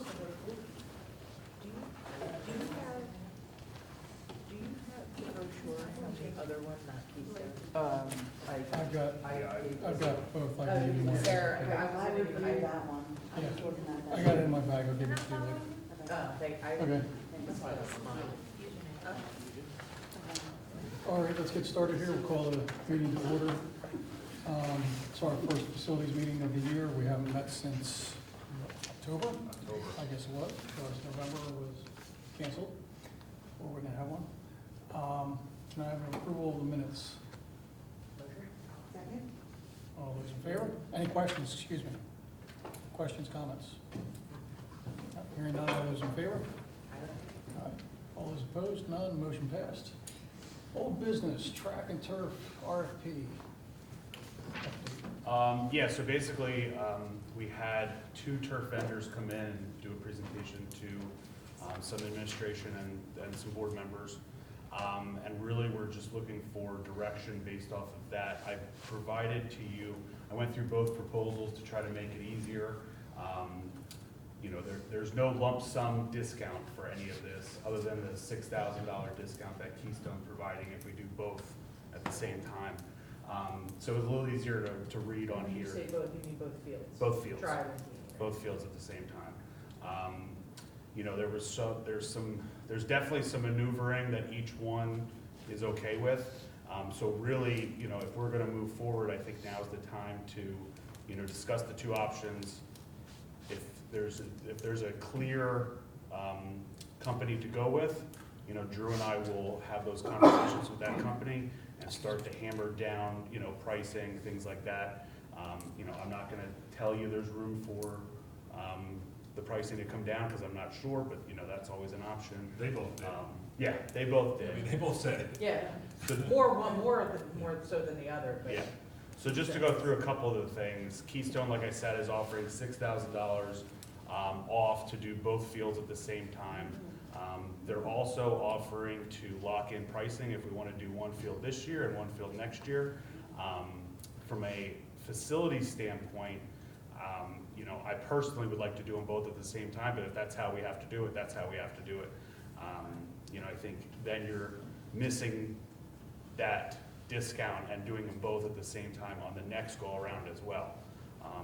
Do you have the brochure on the other one, not Keystone? I've got both, I can give you one. Sarah, I reviewed that one. I was Yeah. looking at that. I got it in my bag, I'll give it to you later. Okay. All right, let's get started here. We'll call the meeting to order. It's our first facilities meeting of the year. We haven't met since October, I guess it was, because November was canceled, or we didn't have one. Can I have an approval of the minutes? Second? All those in favor? Any questions, excuse me? Questions, comments? Hearing none, all those in favor? Aye. All those opposed, none, motion passed. Old business, track and turf, RFP. Yeah, so basically, we had two turf vendors come in and do a presentation to some administration and some board members. And really, we're just looking for direction based off of that. I provided to you, I went through both proposals to try to make it easier. You know, there's no lump sum discount for any of this, other than the $6,000 discount that Keystone's providing if we do both at the same time. So it's a little easier to read on When you here. say both, you mean both fields? Both fields. Drive and field. Both fields at the same time. You know, there's definitely some maneuvering that each one is okay with. So really, you know, if we're gonna move forward, I think now's the time to, you know, discuss the two options. If there's a clear, company to go with, you know, Drew and I will have those conversations with that company and start to hammer down, you know, pricing, things like that. You know, I'm not gonna tell you there's room for, the pricing to come down, because I'm not sure, but, you know, that's always an option. They both did. Yeah, they both I mean, did. they both said it. Yeah, So, more so than the other, but. yeah. So just to go through a couple of the things, Keystone, like I said, is offering $6,000 off to do both fields at the same time. They're also offering to lock in pricing if we want to do one field this year and one field next year. From a facility standpoint, you know, I personally would like to do them both at the same time, but if that's how we have to do it, that's how we have to do it. You know, I think then you're missing that discount and doing them both at the same time on the next go around as well.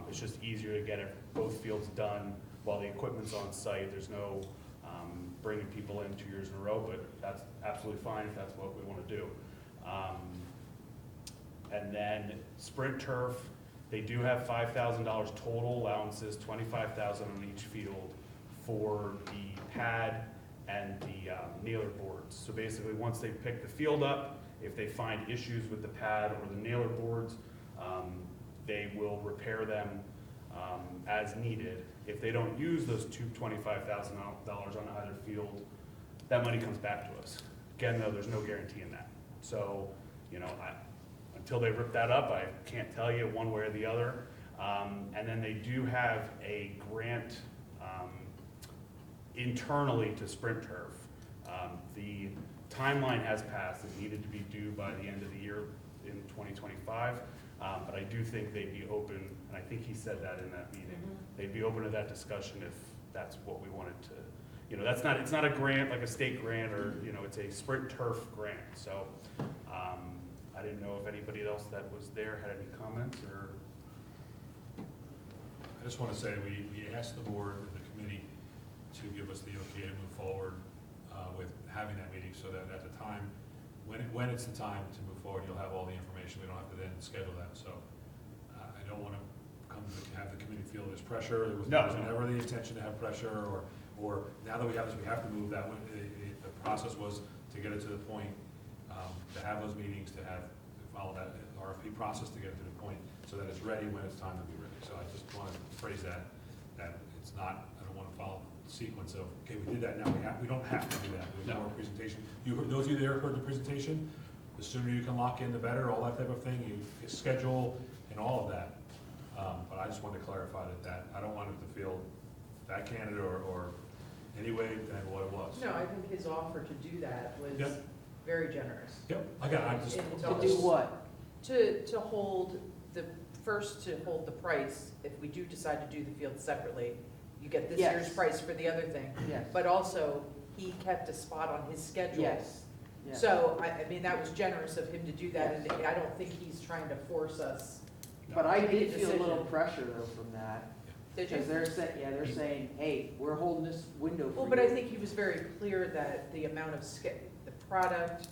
It's just easier to get both fields done while the equipment's on site. There's no bringing people in 2 years in a row, but that's absolutely fine if that's what we want to do. And then Sprint Turf, they do have $5,000 total allowances, $25,000 on each field for the pad and the nailer boards. So basically, once they pick the field up, if they find issues with the pad or the nailer boards, they will repair them as needed. If they don't use those $25,000 on either field, that money comes back to us. Again, though, there's no guarantee in that. So, you know, until they rip that up, I can't tell you one way or the other. And then they do have a grant internally to Sprint Turf. The timeline has passed. It needed to be due by the end of the year in 2025. But I do think they'd be open, and I think he said that in that meeting. They'd be open to that discussion if that's what we wanted to, you know, it's not a grant like a state grant, or, you know, it's a Sprint Turf grant. So I didn't know if anybody else that was there had any comments, or. I just want to say, we asked the board and the committee to give us the okay to move forward with having that meeting, so that at the time, when it's the time to move forward, you'll have all the information. We don't have to then schedule that. So I don't want to have the committee feel there's pressure. There was never the intention to have pressure, or now that we have this, we have to move that one. The process was to get it to the point, to have those meetings, to follow that RFP process to get it to the point so that it's ready when it's time to be ready. So I just want to phrase that it's not, I don't want to follow the sequence of, okay, we did that, now we don't have to do that. There's more presentation. Those of you there heard the presentation, the sooner you can lock in, the better, all that type of thing, you schedule and all of that. But I just wanted to clarify that I don't want it to feel that candidate or any way than what it was. No, I think his offer to do that was Yep. very generous. Yep, I got it. I just. To do what? To hold the price, if we do decide to do the field separately, you get this Yes. year's price for the other thing. Yes. But also, he kept a spot on his schedule. Yes. Yes. So, I mean, that was generous of him to do that, and I don't think he's trying to force us. But I Make a did feel a little decision. pressure though from that, Did you? because they're saying, yeah, they're saying, hey, we're holding this window for Well, you. but I think he was very clear that the amount of the product,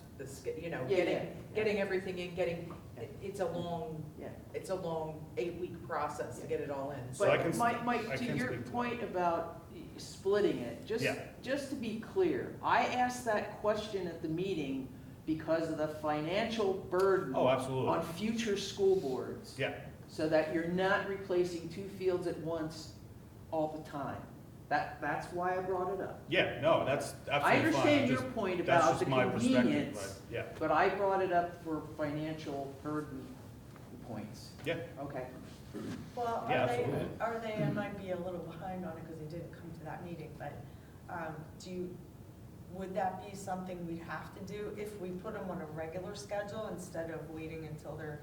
you know, Yeah, getting, yeah, yeah. getting everything in, Yeah. it's a long, Yeah. it's a long 8-week process to get it all in. So I But can- Mike, I Mike, to can your speak to that. point about splitting it, Yeah. just to be clear, I asked that question at the meeting because of the financial burden Oh, absolutely. on future school boards. Yeah, So that you're not replacing 2 fields at once all the time. That's why I brought it up. yeah, no, that's I absolutely fine. understand your Just- point That's about just the my perspective, convenience, but, yeah, but I brought it up for financial burden points. yeah, Okay. Well, Yeah, are they, absolutely. I might be a little behind on it because they didn't come to that meeting, but would that be something we'd have to do if we put them on a regular schedule instead of waiting until they're,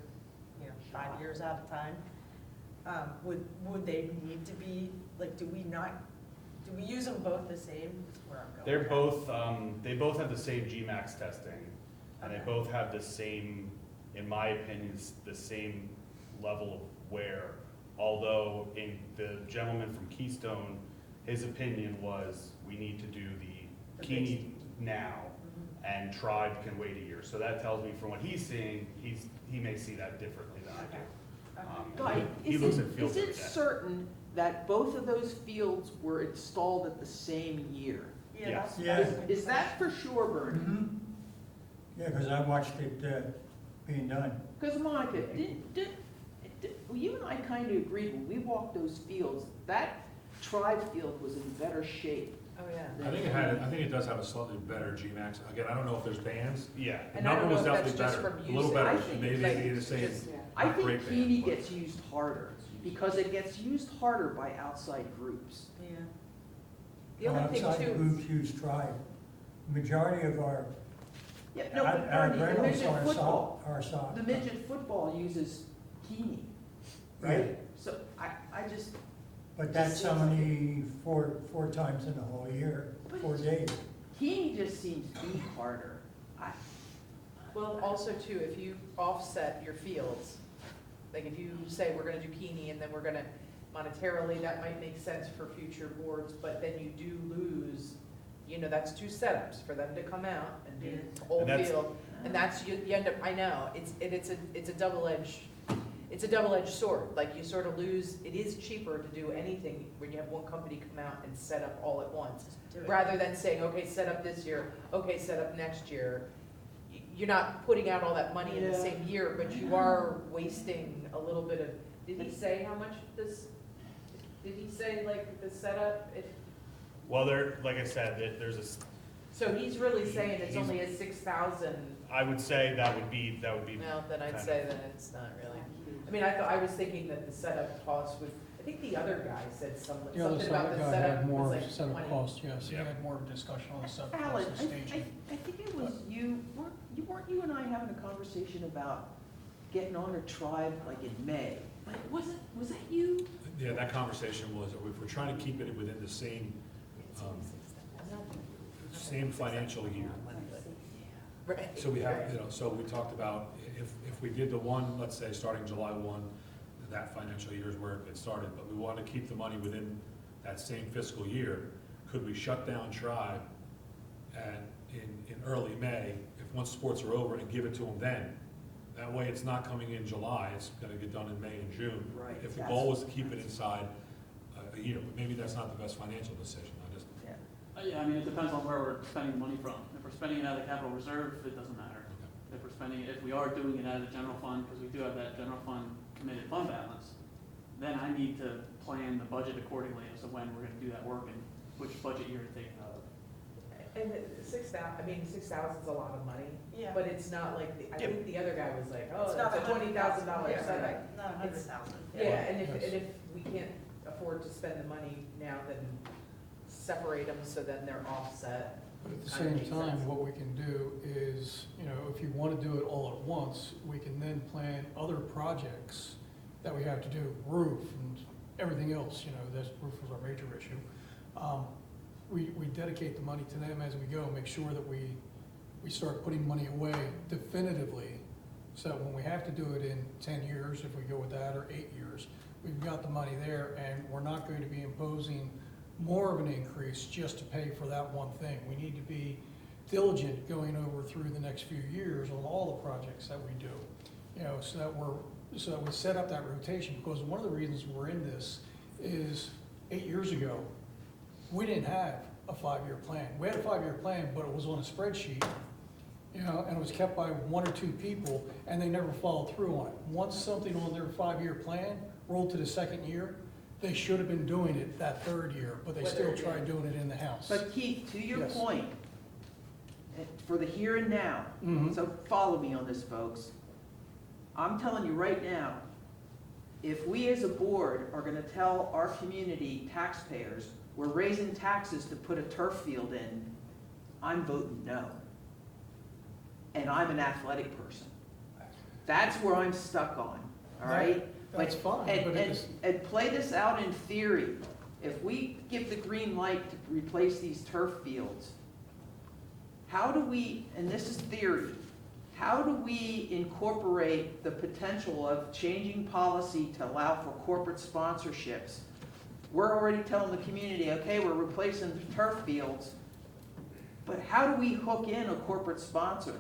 5 years out of time? Would they need to be, like, do we use them both the same? That's where I'm going. they're both, they both have the same GMAX testing, and they Okay. both have the same, in my opinion, the same level of wear. Although in the gentleman from Keystone, his opinion was, we need to do the The Keeney now, Mhm. and Tribe can wait a year. So that tells me from what he's seeing, he may see that differently than I do. Guy, He is looks it, at fields is every it day. certain that both of those fields were installed at the same year? Yeah, Yes. that's. Is that for sure, Bernie? Mhm. Yeah, because I watched it being done. Because Monica, well, you and I kind of agreed when we walked those fields, that Tribe field was in better shape. Oh, yeah. I think it does have a slightly better Gmax. Again, I don't know if there's bands. Yeah, The And I don't number was know if that's definitely just better, from a little usage. better. I think Maybe it's they like need to say, just- I not think great bands, Keeney but- gets used harder, because it gets used harder by outside groups. Yeah. The other thing Outside too, groups use Tribe. Majority of our, Yeah, no, but our Bernie, the rentals midget are football, soft. the midget football uses Keeney, Right, right? So I just, but that's only four times in the whole year, 4 days. Keeney just seems beat harder. well, also too, if you offset your fields, like if you say we're gonna do Keeney and then we're gonna, monetarily, that might make sense for future boards, but then you do lose, that's 2 setups for them to come out and do the whole And that's- field. And that's, you end up, I know, it's a double-edged sword, like you sort of lose, it is cheaper to do anything when you have one company come out and set up all at once. Do it. Rather than saying, okay, set up this year, okay, set up next year. You're not putting out all that money in the Yeah. same year, but you are wasting a little bit of, did he say how much this, did he say like the setup? well, like I said, there's a, So he's really saying it's only a 6,000, I would say that would be, well, then I'd kind say that it's not really. I mean, I was thinking that the setup cost would, I think the other guy said something The other about side the guy setup had was more like setup 20. costs, yes, he Yeah. had more of a discussion on the setup Alan, cost of staging. I think it was weren't you and I having a conversation about getting on a Tribe like in May? Like, was that you? Yeah, that conversation was, if we're trying to keep it within the same financial year. Right. So we have, so we talked about, if we did the one, let's say, starting July 1, that financial year is where it started, but we want to keep the money within that same fiscal year, could we shut down Tribe in early May, if once sports are over, and give it to them then? That way, it's not coming in July, it's gonna get done in May and June. Right, If the that's- goal was to keep it inside a year, but maybe that's not the best financial decision, I just, Yeah, I mean, it depends on where we're spending money from. If we're spending it out of the capital reserve, it doesn't matter. If we are doing it out of the general fund, because we do have that general fund committed fund balance, then I need to plan the budget accordingly as to when we're gonna do that work and which budget year to take it out of. And 6,000 is a lot of money, Yeah. but it's not like, I Yeah. think the other guy was like, oh, It's not it's a $20,000 Yeah, setup. right, not 100,000. Yeah, and Yes. if we can't afford to spend the money now, then separate them so then they're offset. But at the Kinda same makes time, sense. what we can do is, if you want to do it all at once, we can then plan other projects that we have to do, roof and everything else, this roof was our major issue. We dedicate the money to them as we go, make sure that we start putting money away definitively, so that when we have to do it in 10 years, if we go with that, or 8 years, we've got the money there, and we're not going to be imposing more of an increase just to pay for that one thing. We need to be diligent going over through the next few years on all the projects that we do, so that we set up that rotation, because one of the reasons we're in this is 8 years ago, we didn't have a 5-year plan. We had a 5-year plan, but it was on a spreadsheet, and it was kept by 1 or 2 people, and they never followed through on it. Once something on their 5-year plan rolled to the 2nd year, they should have been doing it that 3rd year, but they still tried doing it in the house. But Keith, to your Yes. point, for the here and now, Mhm. so follow me on this, folks. I'm telling you right now, if we as a board are gonna tell our community taxpayers, we're raising taxes to put a turf field in, I'm voting no. And I'm an athletic person. That's where I'm stuck on, all right? That's fine, And, but and, it's, and play this out in theory. If we give the green light to replace these turf fields, how do we, and this is theory, how do we incorporate the potential of changing policy to allow for corporate sponsorships? We're already telling the community, okay, we're replacing the turf fields, but how do we hook in a corporate sponsor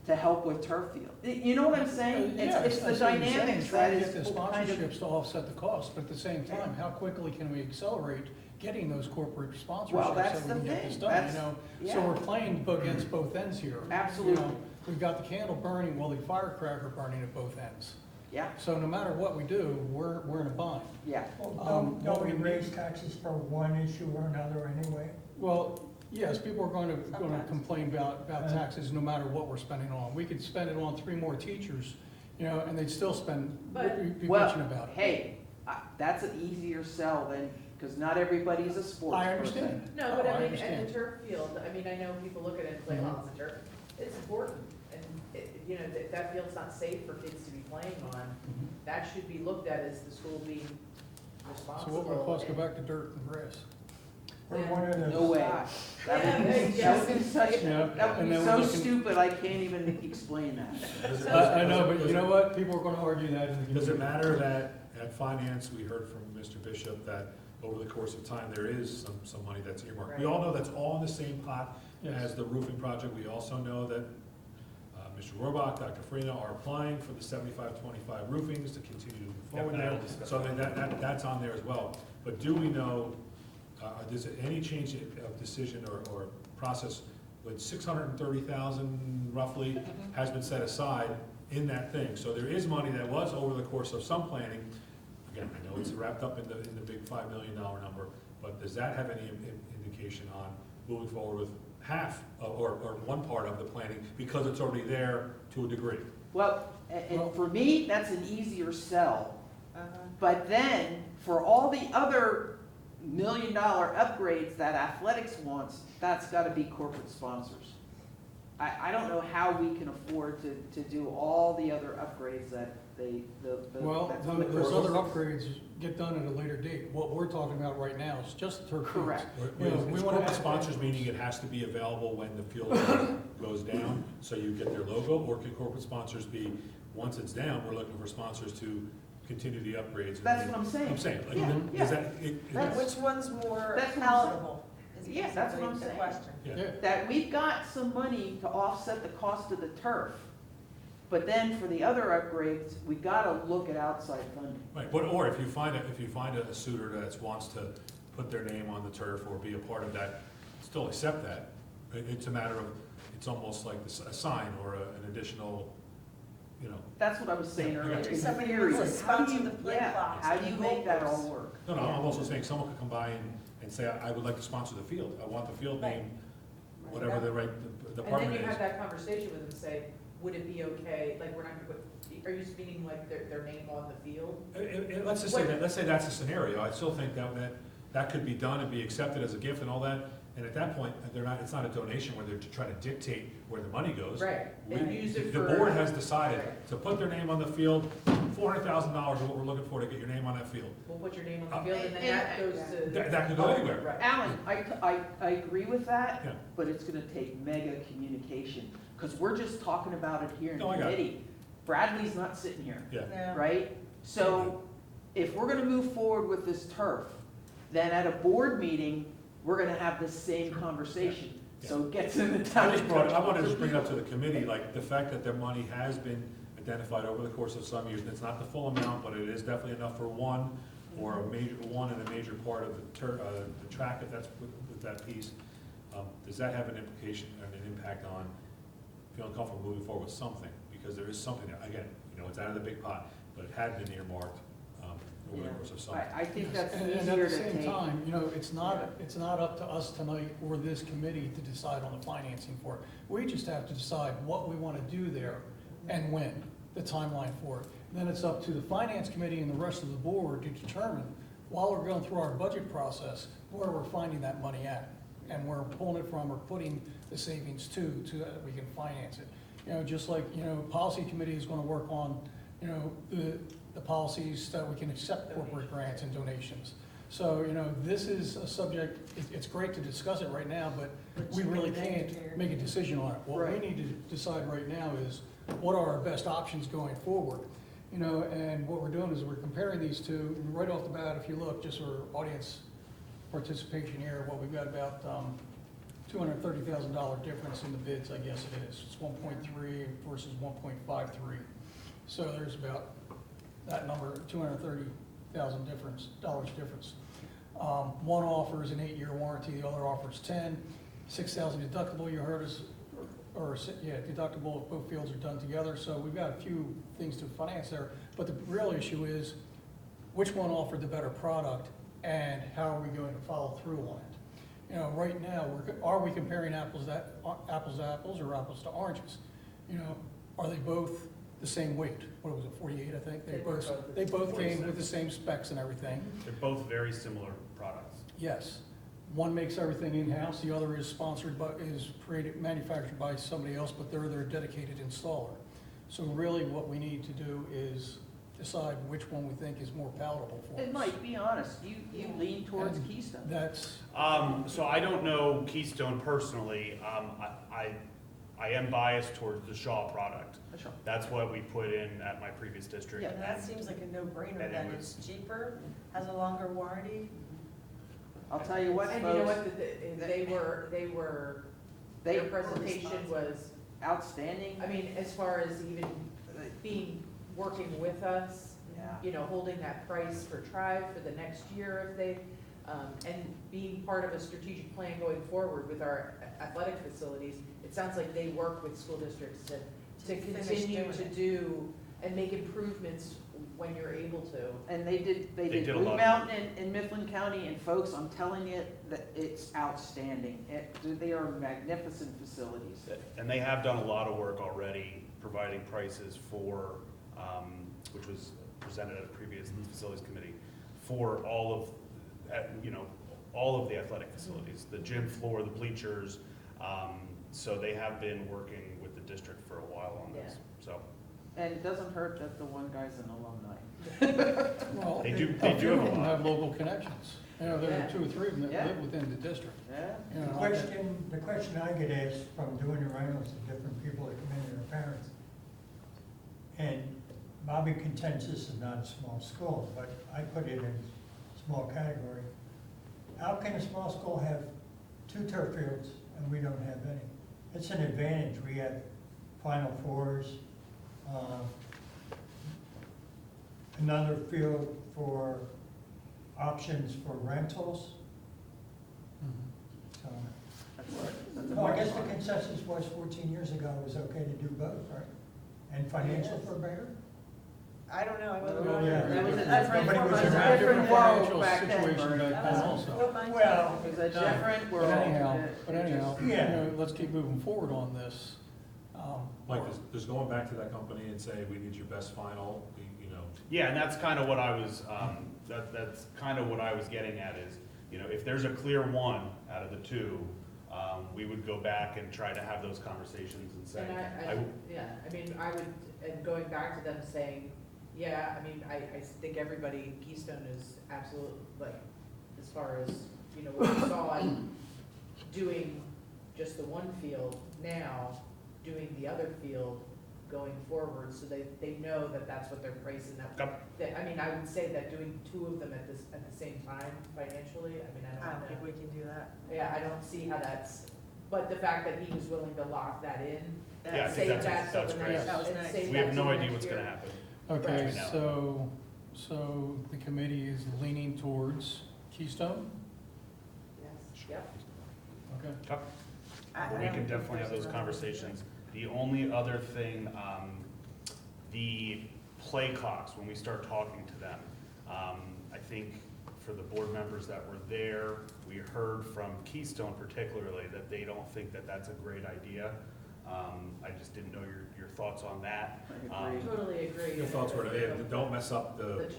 to help with turf field? You know what I'm saying? yeah, It's the that's what you're saying, dynamics try that to is get the kind of. sponsorships to offset the cost, but at the same time, how quickly can we accelerate getting those corporate Well, sponsorships that's so the we can get this thing. done, That's- So yeah. we're playing against both ends here. Absolutely. We've got the candle burning while the firecracker burning at both ends. Yeah, So no matter what we do, we're in a bind. yeah. Well, Um, don't what we we- raise taxes for one issue or another anyway? Well, yes, people are going to Sometimes. complain about taxes no matter what we're spending on. We could spend it on 3 more teachers, and they'd still be Well, bitching about it. hey, that's an easier sell than, because not everybody's a sports person. I understand. No, but Oh, I mean, understand. and the turf field, I mean, I know people look at it and play, Mhm. well, it's a turf, it's important. And, that field's not safe for kids to be playing on. Mhm. That should be looked at as the school being So responsible. what would it cost to go back to dirt and grass? We're Yeah. one of those. No way. That would be, that would be such, Yeah, that would and be then so we're looking- stupid, I can't even explain that. I know, but you know what? People are gonna argue that in the community. Does it matter that at finance, we heard from Mr. Bishop that over the course of time, there is some money that's earmarked? We all know that's all in the same pot Yes. as the roofing project. We also know that Mr. Rohrbach, Dr. Farina are applying for the 75-25 roofings to continue to move Yeah, forward but there. that'll discuss So I mean, that's on there as well. But do we know, is there any change of decision or process with 630,000 roughly has been set aside in that thing? So there is money that was over the course of some planning. Again, I know it's wrapped up in the big $5 million number, but does that have any indication on moving forward with half or one part of the planning because it's already there to a degree? Well, and for me, that's an easier sell. Uh-huh. But then, for all the other $1 million upgrades that athletics wants, that's gotta be corporate sponsors. I don't know how we can afford to do all the other upgrades that Well, that's on the those course. other upgrades get done at a later date. What we're talking about right now is just the turf fields. Correct. Yeah, we Is wanna corporate add- sponsors meaning it has to be available when the field goes down, so you get their logo? Or can corporate sponsors be, once it's down, we're looking for sponsors to continue the upgrades? That's what I'm saying. I'm saying, like, Yeah, is yeah. that, That's- Which one's more That's what I'm saying. palatable? Is Yeah, that's what I'm basically the saying. question. yeah. Yeah, That we've got some money to offset the cost of the turf, but then for the other upgrades, we gotta look at outside funding. Right, but, or if you find a suitor that wants to put their name on the turf or be a part of that, still accept that. It's a matter of, it's almost like a sign or an additional, That's what I was saying Yeah, I earlier. got you. In Somebody theory, wants to how do sponsor you- the play yeah, blocks how do and you make that goalposts. all work? no, I'm also saying someone could come by and say, I would like to sponsor the field. I want the field Right. name, whatever the right And then department you is. have that conversation with them, say, would it be okay, like, we're not gonna put, are you meaning like their name on the field? Let's just say that, let's say that's a scenario, I still think that could be done and be accepted as a gift and all that, And at that point, it's not a donation where they're trying to dictate where the money goes. Right, and use it The for. board has decided Right. to put their name on the field, $400,000 is what we're looking for to get your name on that field. We'll put your name on the field, and then that goes to. That could go anywhere. Right. Alan, I agree with that, Yeah. but it's gonna take mega communication, because we're just talking about it here in No, I got it. committee. Bradley's not sitting here, Yeah. Yeah. right? So if we're gonna move forward with this turf, then at a board meeting, we're gonna have the same conversation. So it gets in the town. I wanted to just bring it up to the committee, like, the fact that their money has been identified over the course of some years, and it's not the full amount, but it is definitely enough for one, or a major, one and a major part of the track, if that's with that piece. Does that have an implication, and an impact on feeling comfortable moving forward with something? Because there is something there, again, it's out of the big pot, but it had been earmarked, over the course of some. I think that's And at easier the to same take. time, it's not up to us tonight or this committee to decide on the financing for it. We just have to decide what we want to do there and when, the timeline for it. And then it's up to the finance committee and the rest of the board to determine, while we're going through our budget process, where we're finding that money at, and where we're pulling it from or putting the savings to that we can finance it. Just like, policy committee is gonna work on, the policies that we can accept corporate grants and donations. So, this is a subject, it's great to discuss it right now, but we really can't make a decision on it. What we Right. need to decide right now is, what are our best options going forward? And what we're doing is we're comparing these two, and right off the bat, if you look, just for audience participation here, what we've got about, $230,000 difference in the bids, I guess it is. It's 1.3 versus 1.53. So there's about that number, $230,000 difference. One offers an 8-year warranty, the other offers 10. 6,000 deductible, you heard us, deductible if both fields are done together. So we've got a few things to finance there. But the real issue is, which one offered the better product, and how are we going to follow through on it? Right now, are we comparing apples to apples or apples to oranges? Are they both the same weight? What was it, 48, I think? They both came with the same specs and everything. They're both very similar products. Yes. One makes everything in-house, the other is manufactured by somebody else, but they're their dedicated installer. So really what we need to do is decide which one we think is more palatable for us. And Mike, be honest, you lean towards And Keystone. That's, So I don't know Keystone personally. I am biased towards the Shaw product. Sure. That's what we put in at my previous district. Yeah, And that seems like a no-brainer, And it that was- it's cheaper, has a longer warranty. I'll tell you what, And you know folks, what, their they presentation was, outstanding. I mean, as far as even working with us, Yeah. holding that price for Tribe for the next year if they, and being part of a strategic plan going forward with our athletic facilities. It sounds like they work with school districts to Finish continue doing to it. do and make improvements when you're able to. And they did did a Blue lot. Mountain in Mifflin County, and folks, I'm telling you, that it's outstanding. They are magnificent facilities. And they have done a lot of work already, providing prices for, which was presented at a previous facilities committee, for all of the athletic facilities, the gym floor, the bleachers. So they have been working with the district for a while on this, so. And it doesn't hurt that the one guy's an alumni. well, They do a few have a of them lot. have local connections. There are Yeah. 2 or 3 of them that Yeah. live within the district. Yeah? The question I get asked from doing the rhinos to different people that come in and their parents, and Bobby contends this is not a small school, but I put it in small category. How can a small school have 2 turf fields and we don't have any? It's an advantage. We have Final Fours, another field for options for rentals. So, well, I guess the consensus was 14 years ago it was okay to do both, right? And financials were better? I don't know, I wasn't. Oh, yeah. That was a Nobody different, was it was a around. different Financial world back then, situation Bernie. back then also. Well, It was a different But world. anyhow, Yeah. let's keep moving forward on this. Mike, just going back to that company and say, we need your best final, Yeah, and that's kind of what I was, that's kind of what I was getting at is, You know, if there's a clear one out of the two, we would go back and try to have those conversations and say, And yeah, I mean, I would, and going back to them saying, yeah, I mean, I think everybody, Keystone is absolute, like, as far as, you know, what we saw in doing just the one field, now doing the other field going forward, so they know that that's what they're pricing up. Yep. I mean, I would say that doing two of them at the same time financially, I mean, I I don't don't think know. we can do that. Yeah, I don't see how that's, but the fact that he was willing to lock that in, Yeah, I think save that's- that till that's the great. next, That was and nice. save we that have no till idea next what's year. gonna happen. Okay, Right now. so the committee is leaning towards Keystone? Yes, yep. Okay. Okay. I Well, we don't can think definitely have there's those another- conversations. The only other thing, the play clocks, when we start talking to them, I think for the board members that were there, we heard from Keystone particularly that they don't think that that's a great idea. I just didn't know your thoughts on that. I agree. Totally agree. Your thoughts were, hey, don't mess up The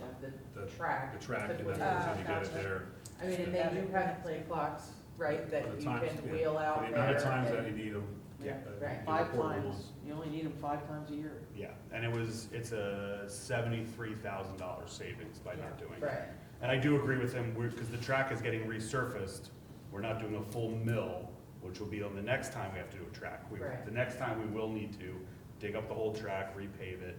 the track. track, and the- that's when you get gotcha. it there. I mean, and they do have play clocks, right, that The you times, can yeah. wheel out For there. the amount of times and- that you need them. Yeah, right. 5 times, you only need them 5 times a year. Yeah, and it's a $73,000 savings by not doing it. Right, And I do agree with him, because the track is getting resurfaced, we're not doing a full mill, which will be on the next time we have to do a track. Right. The next time we will need to dig up the whole track, repave it,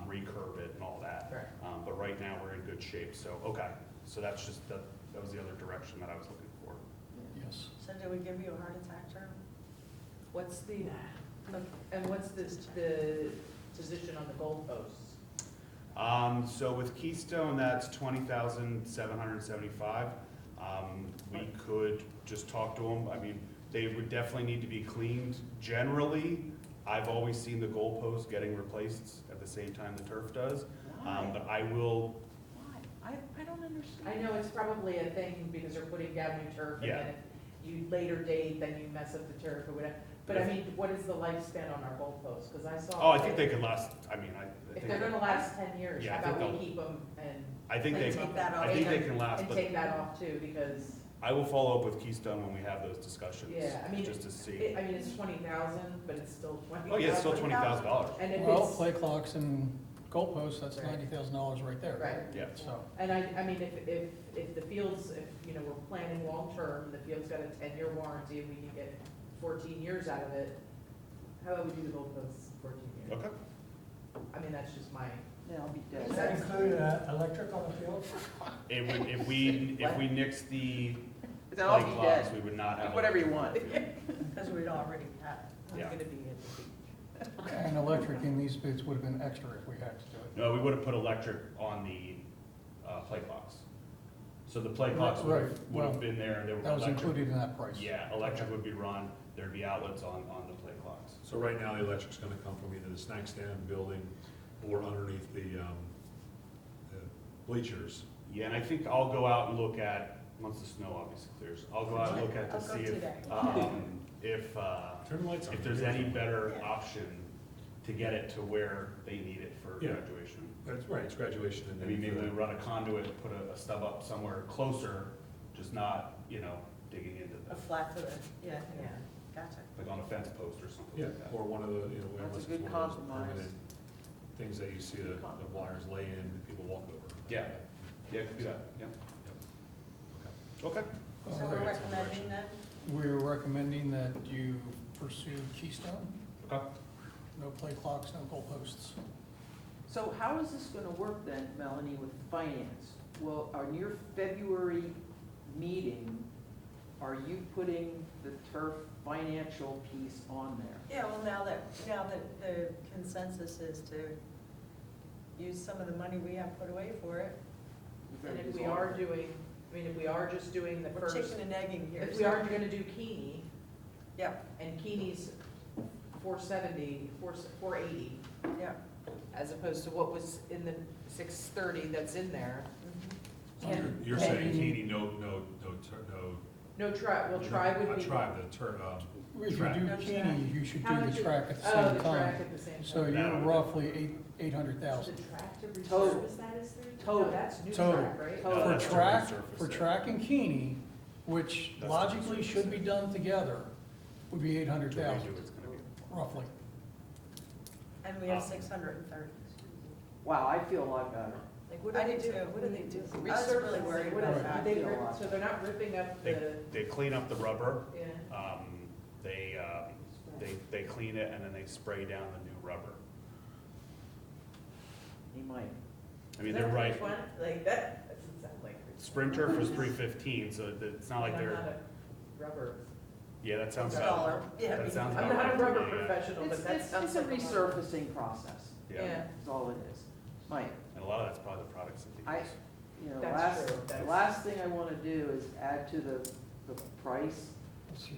recurb it and all that. right. But right now, we're in good shape, so, okay, so that's just, that was the other direction that I was looking for. Yes. So did we give you a heart attack, Jeremy? What's the, and what's the position on the goalposts? So with Keystone, that's 20,775. We could just talk to them. I mean, they would definitely need to be cleaned. Generally, I've always seen the goalpost getting replaced at the same time the turf does. But I will, Why? I don't understand. I know it's probably a thing because they're putting down new turf, and Yeah. then if you later date, then you mess up the turf or whatever. But I mean, what is the lifespan on our goalposts? Because I saw. oh, I think they could last, I mean, I If think, they're gonna last 10 years, Yeah, I how think about we they'll- keep them and I think they, Take that I think off. they can last, and but take that off too, because, I will follow up with Keystone when we have those discussions. yeah, I mean, Just to see. I mean, it's 20,000, but it's still 20,000. Oh, yeah, it's still $20,000. And if Well, it's, play clocks and goalposts, that's Right. $90,000 right there. right, Yeah. So, and I mean, if the fields, if, you know, we're planning long-term, the field's got a 10-year warranty, and we can get 14 years out of it, how about we do the goalposts 14 years? Okay. I mean, that's just my, Yeah, I'll be Does dead. that include electric on the field? It would, if we nix the Then I'll play be clocks, dead. we would not have. Do whatever you want. Because we'd already had it. I'm Yeah. gonna be at the beach. and electric in these bids would have been extra if we had to do it. No, we would have put electric on the, play clocks. So the play clocks would Right, have well, been there, there were That was electric. included in that price. Yeah, electric would be run, there'd be outlets on the play clocks. So right now, the electric's gonna come from either the snack stand building or underneath the bleachers. Yeah, and I think I'll go out and look at, once the snow obviously clears, I'll go out and look at I'll to go see if, today. Turn the lights on. if there's any better Yeah. option to get it to where they need it for Yeah. graduation. That's right, it's graduation and I mean, then. maybe we run a conduit, put a stub up somewhere closer, just not, you know, digging into A the, flat to the, yeah, gotcha. like on a fence post or something Yeah, like that. or one of the, That's a unless it's good one of those compromise. permanent things that you see the wires lay in, and people walk over. Yeah. Yeah, could do that, yeah. Okay. So All we're right. recommending that? We're recommending that you pursue Keystone, Okay. no play clocks, no goalposts. So how is this gonna work then, Melanie, with finance? Well, on your February meeting, are you putting the turf financial piece on there? Yeah, well, now that the consensus is to use some of the money we have put away for it, And if we are doing, I mean, if we are just doing the we're first, chicken and egging here. if we are gonna do Keeney, Yep, and Keeney's 470, 480, yep. as opposed to what was in the 630 that's in there. Mhm. So And- You're saying, Katie, no No, try, well, try would be. Tribe, If you track. do Keeney, you should do the track at the Oh, same the track time. at the same time. So you're roughly 800,000. The track to Total. resurface that is three? Total. No, that's new Total. track, right? Total. For that's to track, resurface for it. track and Keeney, which That's to logically should resurface be it. done together, would be To 800,000, redo, it's gonna be. roughly. And we have 630. Wow, I feel a lot better. Like, what do I they do do? too. What do they do? I was really worried What about is- that. do they rip- So they're not ripping up the, They clean up the rubber, yeah. they clean it and then they spray down the new rubber. He might. I mean, Is they're that right, which one? Like, that doesn't sound like. Sprint turf was 315, so it's not like I'm they're, not a rubber, yeah, that sounds Installer. about, Yeah, that sounds I'm about not a right rubber to me, yeah. professional, It's, but that it's, sounds it's a like resurfacing process, Yeah, Yeah, is all it is. Mike, and a lot of that's probably the products that they I, use. you know, That's last, true, that's- last thing I wanna do is add to the price,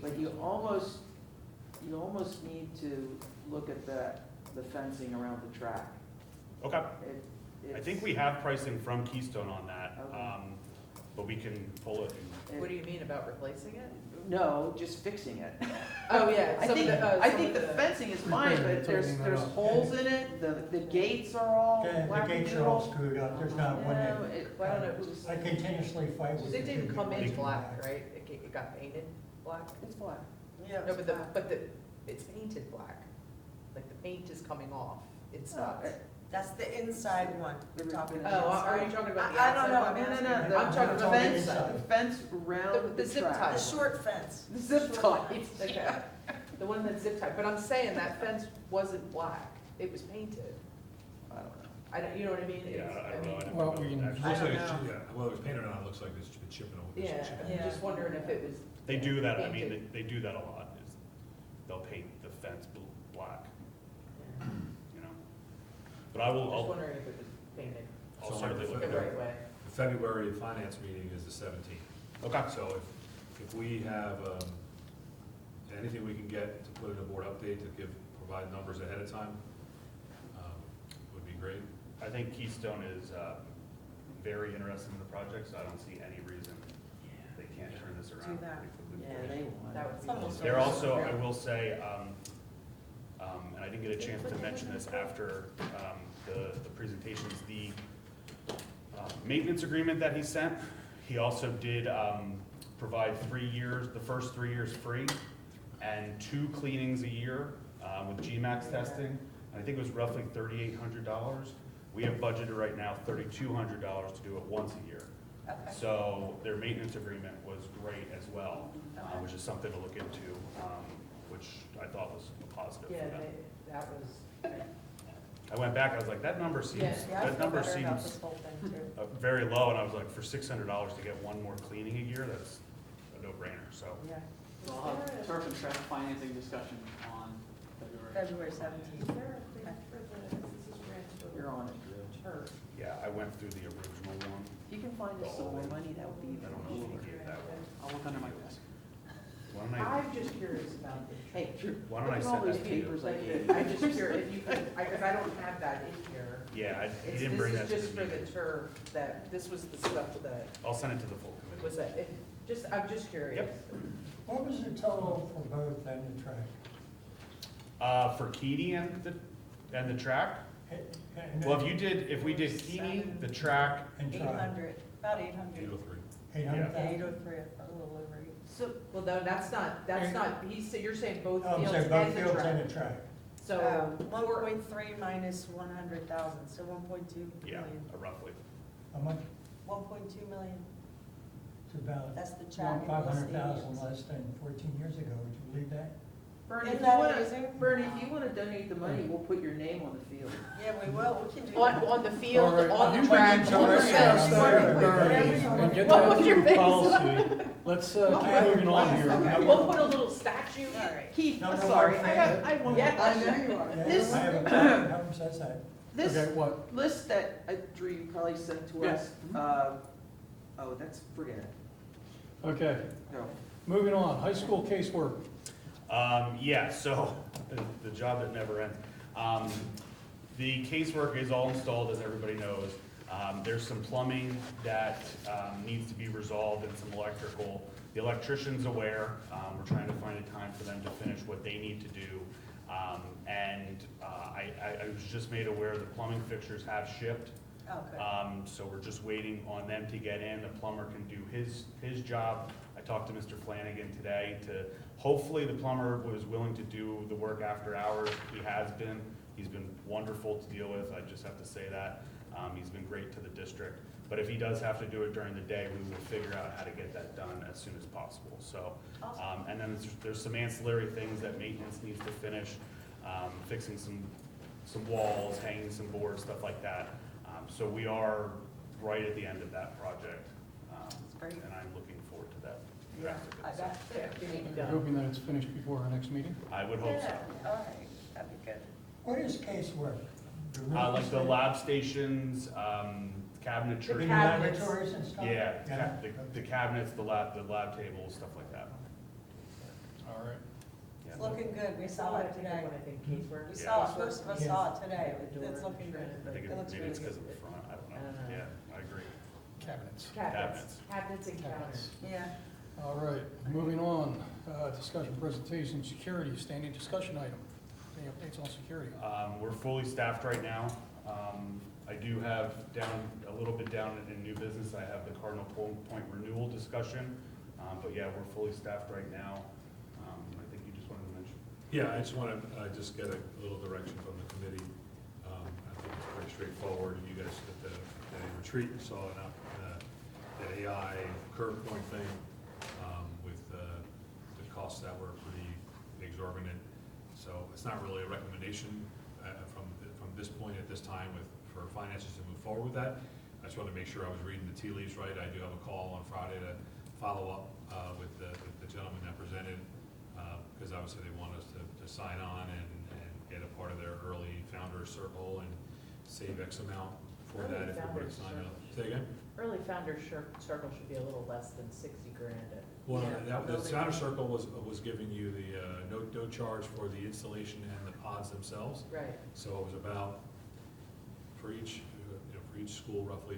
but you almost need to look at the fencing around the track. Okay, It, I think we have pricing from Keystone on that, Okay. but we can pull it. what do you mean about replacing it? No, just fixing it. Oh, yeah. I some of think, the, I some think of the fencing is fine, but there's holes in it, the gates are all The gates are all wackadoodle. screwed up, there's not one No, that, it, Well, I don't know who's, I continuously fight with. it the didn't two come in people. black, right? It got painted black? it's black. Yeah. No, but the, it's painted black. Like, the paint is coming off. It's not. That's the inside one we're talking Oh, about. are you talking about the I don't know, outside I'm one? No, asking. no, I'm talking It's about on the the inside. inside. The fence around The the zip track. tie. The short fence. The zip tie. Okay, the one that's zip tied, but I'm saying that fence wasn't black, it was painted. I don't know. I don't, you know what I mean? Yeah, It's- I don't know. I don't Well, know we can- actually. I Looks like don't it's, know. yeah, well, it was painted on, it looks like it's been chipping over. Yeah, I'm Yeah. just wondering if it was. They do that, I mean, painted. they do that a lot, is they'll paint the fence black, Yeah. you know? But I will, Just I'll wondering if it was painted I'll So certainly like look the at it. right way. The February finance meeting is the 17th. Okay, So if we have, anything we can get to put in a board update to provide numbers ahead of time, would be great. I think Keystone is very interested in the project, so I don't see any reason they can't turn this around Do that. pretty quickly. Yeah, they want. That would It's be. almost They're like- also, I will say, and I didn't get a chance to mention this after the presentations, the maintenance agreement that he sent, he also did provide 3 years, the first 3 years free, and 2 cleanings a year with GMAX testing. I think it was roughly $3,800. We have budgeted right now $3,200 to do it once a year. Okay. So their maintenance agreement was great as well, which is something to look into, which I thought was a positive Yeah, for them. that was, I went back, I was like, that number seems, Yeah. Yeah, I that feel number better about seems this whole thing too. very low, and I was like, for $600 to get one more cleaning a year, that's a no-brainer, so. Yeah, So I'll have turf and track financing discussion on February. February is 17th. there a thing for the, this is grants for You're on it, Drew. turf? Yeah, I went through the original one. If you can find us some more money, that would be I don't know if we'll get that one. I'll look under my desk. Why don't I, I'm just curious about the. Hey, Drew, why look don't I at all send those that to you? papers I gave I'm you. just curious if you could, because I don't have that in here. Yeah, he It's, didn't bring this that is to just the for the meeting. turf, that, this was the stuff that, I'll send it to the full committee. was that, I'm just curious. What was the total for both and the track? For Keeney and the track, well, if we did Keeney, the track, And track, 800, about 800. 803. 800,000? Yeah, 803, a little over 8. So, Well, no, that's not, you're saying both Oh, I'm fields sorry, and both the fields track. and the track. So, 1.3 minus 100,000, so 1.2 yeah, million. roughly. How much? 1.2 million, It's about that's the track and the 500,000 stadiums. less than 14 years ago, would you believe that? Bernie, Isn't if you that wanna, amazing? Bernie, if you wanna donate the money, we'll put your name on the field. Yeah, we will, we can do on, that. on the field, All right, on you the can track, do on the it. fence, Sorry, Bernie, Bernie. and get What that was your through face? policy. Let's keep moving on here. We'll put a little statue. All right. Keith, No, I'm no, sorry, no, I have one more Yeah, I know question. you are. Yeah, This- I have a problem, how says that? This Okay, what? list that, Drew, you probably sent to Yeah. us, oh, that's, forget it. Okay, No. moving on, high school casework. Yeah, so, the job that never ends. The casework is all installed, as everybody knows. There's some plumbing that needs to be resolved and some electrical. The electrician's aware. We're trying to find a time for them to finish what they need to do. I was just made aware the plumbing fixtures have shipped. Okay. So we're just waiting on them to get in. The plumber can do his job. I talked to Mr. Flanagan today to, hopefully the plumber was willing to do the work after hours. He has been. He's been wonderful to deal with. I just have to say that. He's been great to the district. But if he does have to do it during the day, we will figure out how to get that done as soon as possible. So, and then there's some ancillary things that maintenance needs to finish, fixing some walls, hanging some boards, stuff like that. So we are right at the end of that project. Great. And I'm looking forward to that. Yeah, I bet. We're hoping that it's finished before our next meeting. I would hope so. Yeah, all right, that'd be good. What is casework? The real Like the estate? lab stations, cabinetry. The cabinets. laboratories and stuff? Yeah, Yeah. the cabinets, the lab tables, stuff like that. All right. Yeah. It's looking good, we saw it today. When I think casework. We Yeah. saw it, most of us Yeah. saw it today, The door it's looking good. and I think It looks maybe really it's because good. of the front, I don't know. Uh, Yeah, I agree. Cabinets. Cabinets and counters. Yeah, All right, moving on, discussion presentation, security, standing discussion item. Any updates on security? We're fully staffed right now. I do have a little bit down in new business, I have the Cardinal Point renewal discussion. But yeah, we're fully staffed right now. I think you just wanted to mention. Yeah, I just want to just get a little direction from the committee. I think it's pretty straightforward. You guys at the retreat saw that AI curve point thing with the costs that were pretty exorbitant. So it's not really a recommendation from this point at this time for finances to move forward with that. I just wanted to make sure I was reading the tea leaves right. I do have a call on Friday to follow up with the gentleman that presented, because obviously they want us to sign on and get a part of their early founder circle and save X amount for Early that if we're going founders to sign up. circle. Say again? Early founder circle should be a little less than 60 grand. Well, Yeah, the building. founder circle was giving you the no charge for the installation and the pods themselves. Right. So it was about, for each school, roughly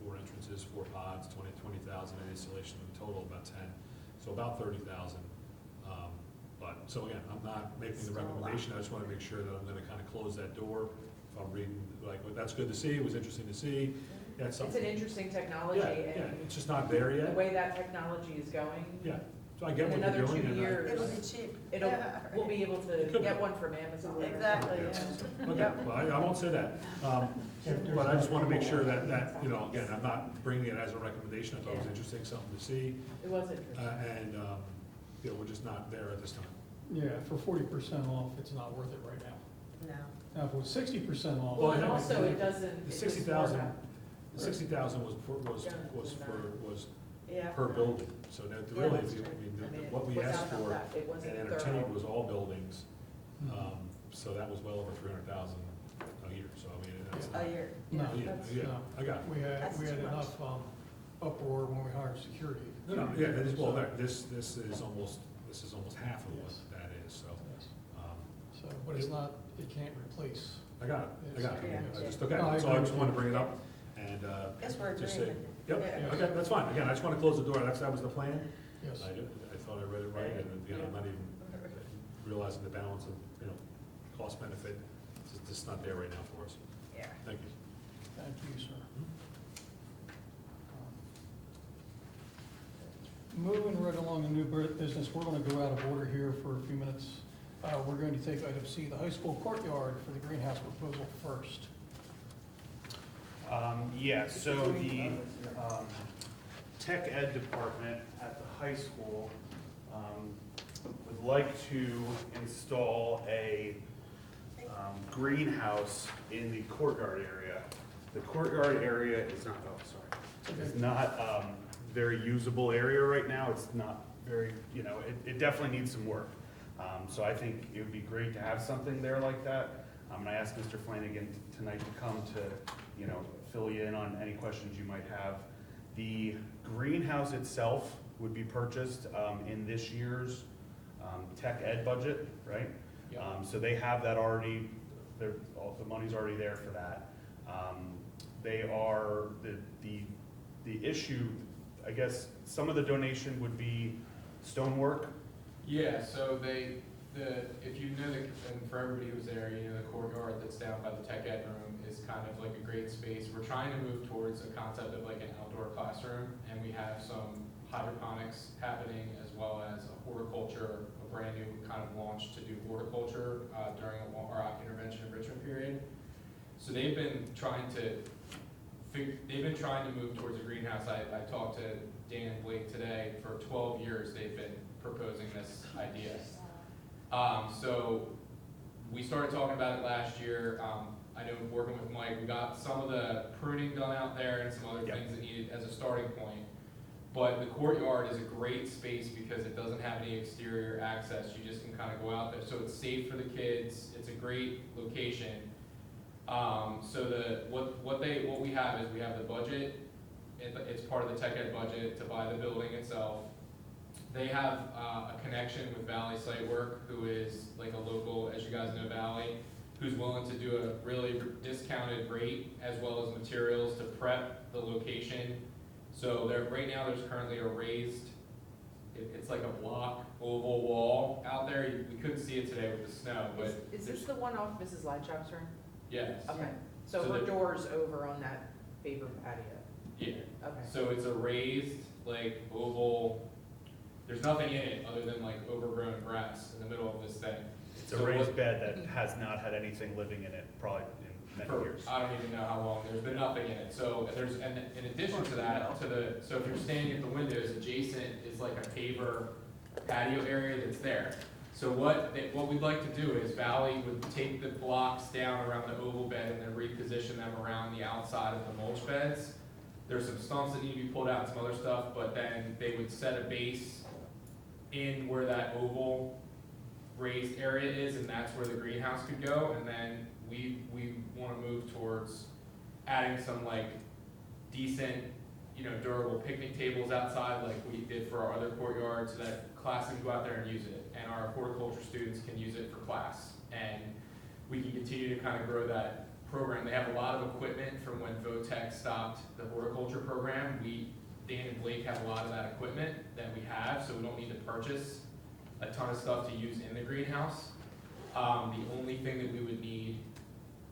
four entrances, 4 pods, 20,000 in installation, in total about 10, so about 30,000. But, so again, I'm not making the Still a lot. recommendation, I just want to make sure that I'm going to kind of close that door. If I'm reading, like, well, that's good to see, it was interesting to see, that's It's an something. interesting technology, Yeah, yeah, and it's just not there the yet. way that technology is going. Yeah, so I get In what another you're doing. 2 and I- years. it'll be cheap. It'll, Yeah, we'll be able to Could get be. one from Amazon. Exactly, Yeah. yeah. Okay, well, I won't say that. But I just want to make sure that, again, I'm not bringing it as a recommendation, I thought it was interesting, something to see. It was interesting. And, we're just not there at this time. Yeah, for 40% off, it's not worth it right now. No. Now, if it was 60% off. Well, and yeah, also it doesn't. The it 60,000, just the 60,000 was Yeah. per building, so that Yeah, really, that's I true. mean, what we asked without for that, it wasn't and thorough. entertained was all buildings, Mhm. so that was well over 300,000 a year, so I mean, that's. A year. No. Yeah. Yeah, That's- yeah, No. I got it. We had That's too much. enough uproar when we hired security. No, yeah, it is, well, So- this is almost half of what Yes. that is, so, Yes. um, So, but it's not, it can't replace. I got it, I got it. Yeah. I just, okay, No, I so I agree just with wanted to you. bring it up, and, Guess we're just say, agreeing. yep, Yeah. okay, that's fine, again, I just want to close the door, that was the plan. Yes. I thought I read it right, and, I'm not even realizing the balance of, cost benefit, it's just not there right now for us. Yeah. Thank you. Thank you, sir. Moving right along in new business, we're going to go out of order here for a few minutes. We're going to take item C, the high school courtyard for the greenhouse proposal first. Yeah, so the tech ed department at the high school would like to install a greenhouse in the courtyard area. The courtyard area is not, it's not very usable area right now. It's not very, it definitely needs some work. So I think it would be great to have something there like that. And I asked Mr. Flanagan tonight to come to, fill you in on any questions you might have. The greenhouse itself would be purchased in this year's tech ed budget, right? So they have that already, the money's already there for that. They are, the issue, I guess, some of the donation would be stonework. Yeah, so if you know, and for everybody who's there, you know, the courtyard that's down by the tech ed room is kind of like a great space. We're trying to move towards a concept of like an outdoor classroom, and we have some hydroponics happening as well as a horticulture, a brand new kind of launch to do horticulture during our intervention enrichment period. So they've been trying to move towards a greenhouse. I talked to Dan and Blake today. For 12 years, they've been proposing this idea. So we started talking about it last year. I know working with Mike, we got some of the pruning done out there and some other Yep. things that needed as a starting point. But the courtyard is a great space because it doesn't have any exterior access. You just can kind of go out there. So it's safe for the kids. It's a great location. So what we have is we have the budget. It's part of the tech ed budget to buy the building itself. They have a connection with Valley Site Work, who is like a local, as you guys know, Valley, who's willing to do a really discounted rate as well as materials to prep the location. So right now there's currently a raised, it's like a block oval wall out there. We couldn't see it today with the snow, but Is this the one off Mrs. Lightchop's room? yes. Okay, so So her the- door's over on that paper patio. Yeah. Okay. So it's a raised, like, oval, there's nothing in it other than like overgrown grass in the middle of this thing. It's a So raised what- bed that has not had anything living in it probably in many For, years. I don't even know how long, there's been nothing in it, so and in addition to that, so if you're standing at the windows, adjacent is like a paver patio area that's there. So what we'd like to do is Valley would take the blocks down around the oval bed and then reposition them around the outside of the mulch beds. There's some stumps that need to be pulled out and some other stuff, but then they would set a base in where that oval raised area is, and that's where the greenhouse could go, and then we wanna move towards adding some like decent, you know, durable picnic tables outside like we did for our other courtyard, so that class can go out there and use it, and our horticulture students can use it for class. And we can continue to kind of grow that program. They have a lot of equipment from when Votech stopped the horticulture program. Dan and Blake have a lot of that equipment that we have, so we don't need to purchase a ton of stuff to use in the greenhouse. The only thing that we would need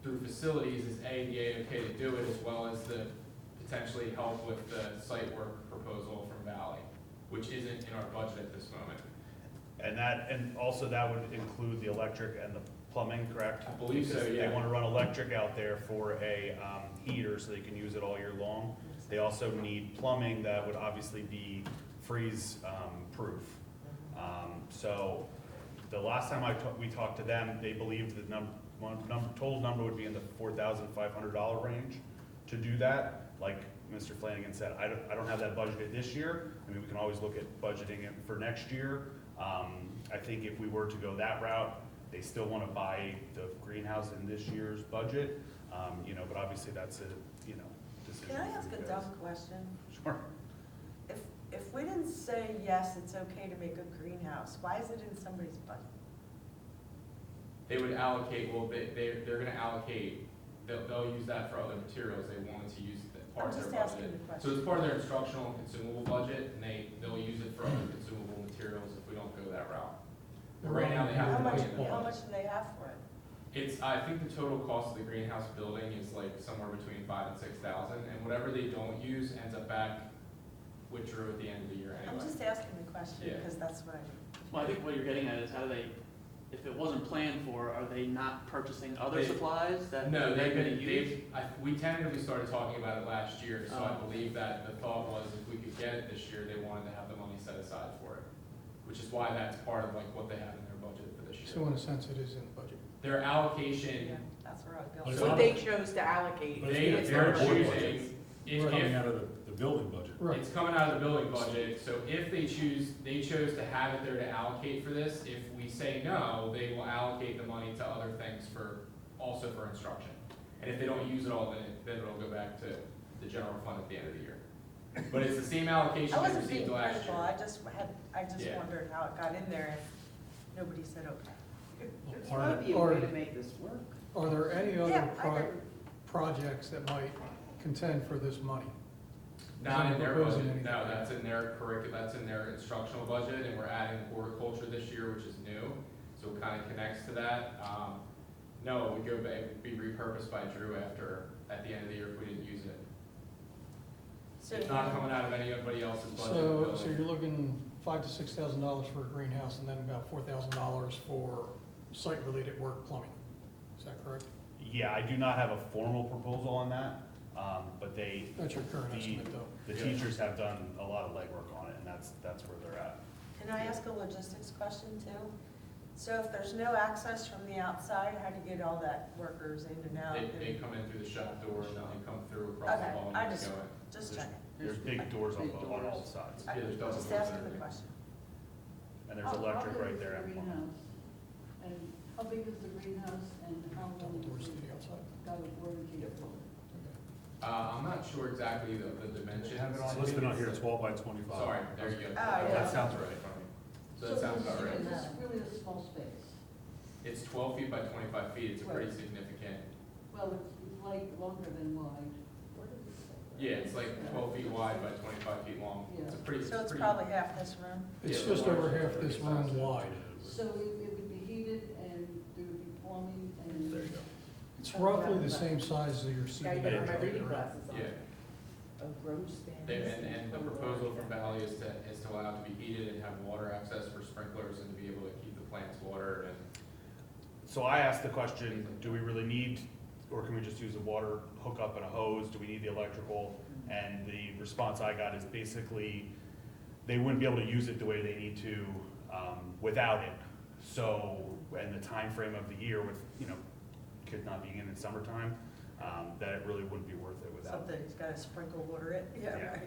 through facilities is A, the A-OK to do it, as well as the potentially help with the site work proposal from Valley, which isn't in our budget at this moment. And also that would include the electric and the plumbing, correct? I believe so, Because yeah. They want to run electric out there for a heater so they can use it all year long. They also need plumbing that would obviously be freeze proof. So the last time we talked to them, they believed the total number would be in the $4,500 range to do that. Like Mr. Flanagan said, I don't have that budgeted this year. I mean, we can always look at budgeting it for next year. I think if we were to go that route, they still want to buy the greenhouse in this year's budget, you know, but obviously that's a, you know, decision. Can I ask for a you dumb guys. question? Sure. If we didn't say, yes, it's okay to make a greenhouse, why is it in somebody's budget? They would allocate, well, they're gonna allocate, they'll use that for other materials they wanted to use that part I'm of just their asking budget. the question. So it's part of their instructional and consumable budget, and they'll use it for other consumable materials if we don't go that route. But right now, they have How to much, put in the how budget. much do they have for it? I think the total cost of the greenhouse building is like somewhere between $5,000 and $6,000, and whatever they don't use ends up back with Drew at the end of the year I'm anyway. just asking the question Yeah. because that's what I. Well, I think what you're getting at is how do they, if it wasn't planned for, are they not purchasing other They- supplies that No, they're they've gonna been, use? we tentatively started talking about it last year, so I Oh. believe that the thought was if we could get it this year, they wanted to have the money set aside for it. Which is why that's part of like what they have in their budget for this So year. in a sense, it is in the budget. Their allocation, Yeah, that's where I was But going. it's What not- they chose to allocate. But they're it's not board choosing, It's coming out of the building budget. Right. it's coming out of the building budget, so if they chose to have it there to allocate for this, if we say no, they will allocate the money to other things also for instruction. And if they don't use it all, then it'll go back to the general fund at the end of the year. But it's the same allocation I we wasn't being received last critical, year. I just Yeah. wondered how it got in there if nobody said okay. There's Are- gotta be a are- way to make this work. Are there any other Yeah, I agree. projects that might contend for this money. Not in their Proposing budget, anything. no, that's in their curriculum, that's in their instructional budget, and we're adding horticulture this year, which is new, so it kind of connects to that. No, it would go back, it'd be repurposed by Drew at the end of the year if we didn't use it. So It's not coming out of anybody else's budget. So you're looking $5,000 to $6,000 for a greenhouse and then about $4,000 for site-related work, plumbing. Is that correct? Yeah, I do not have a formal proposal on that, but That's your current The- estimate, though. the teachers have done a lot of legwork on it, and that's where they're at. Can I ask a logistics question too? So if there's no access from the outside, how do you get all that workers in and out? They come in through the shop door, and then they come through across the Okay, hall I and just- go in. Just checking. There's big doors on Big on all doors. sides, Yeah, there's double Just doors asking there. the question. and there's electric right there. at the front. Greenhouse, and how big is the greenhouse, and how long Double doors is to it the outside. got a warranty for? I'm not sure exactly the dimensions. It's listed on here, 12 by 25. Sorry, there you go. Oh, yeah. That sounds right. So that sounds about right. It's really a small space. It's 12 feet by 25 feet, it's a pretty significant. Well, it's like longer than wide. What is it say? Yeah, it's like 12 feet wide by 25 feet long. It's a pretty, So it's pretty. probably half this room? It's Yeah, just the over large- half this room wide. So it would be heated and there would be plumbing and. There you go. It's roughly the same size as your Got seating to get my area. reading glasses on. Yeah, A gross stands. and the proposal from Valley is to allow it to be heated and have water access for sprinklers and to be able to keep the plants watered and. So I asked the question, do we really need, or can we just use a water hookup and a hose? Do we need the electrical? And the response I got is basically, they wouldn't be able to use it the way they need to without it. So, and the time frame of the year with, kids not being in summertime, that it really wouldn't be worth it without. Something's got to sprinkle water it? Yeah. Right.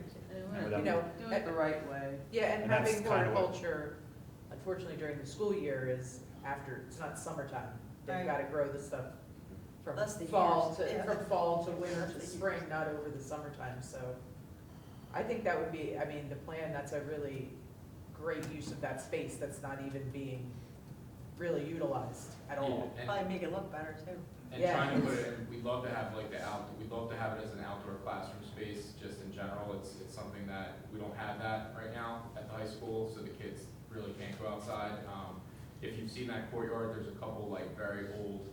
And without- You know, Do it the right way. Yeah, and And that's having kinda what- horticulture, unfortunately during the school year is after, it's not summertime. They've Right. got to grow the stuff from That's the fall years, to, yeah. from fall to winter That's to the spring, not over the summertime, so. I think that would be, I mean, the plan, that's a really great use of that space that's not even being really utilized at all. And- Probably make it look better too. And Yeah. trying to put it in, we'd love to have like we'd love to have it as an outdoor classroom space, just in general, it's something that, we don't have that right now at the high school, so the kids really can't go outside. If you've seen that courtyard, there's a couple like very old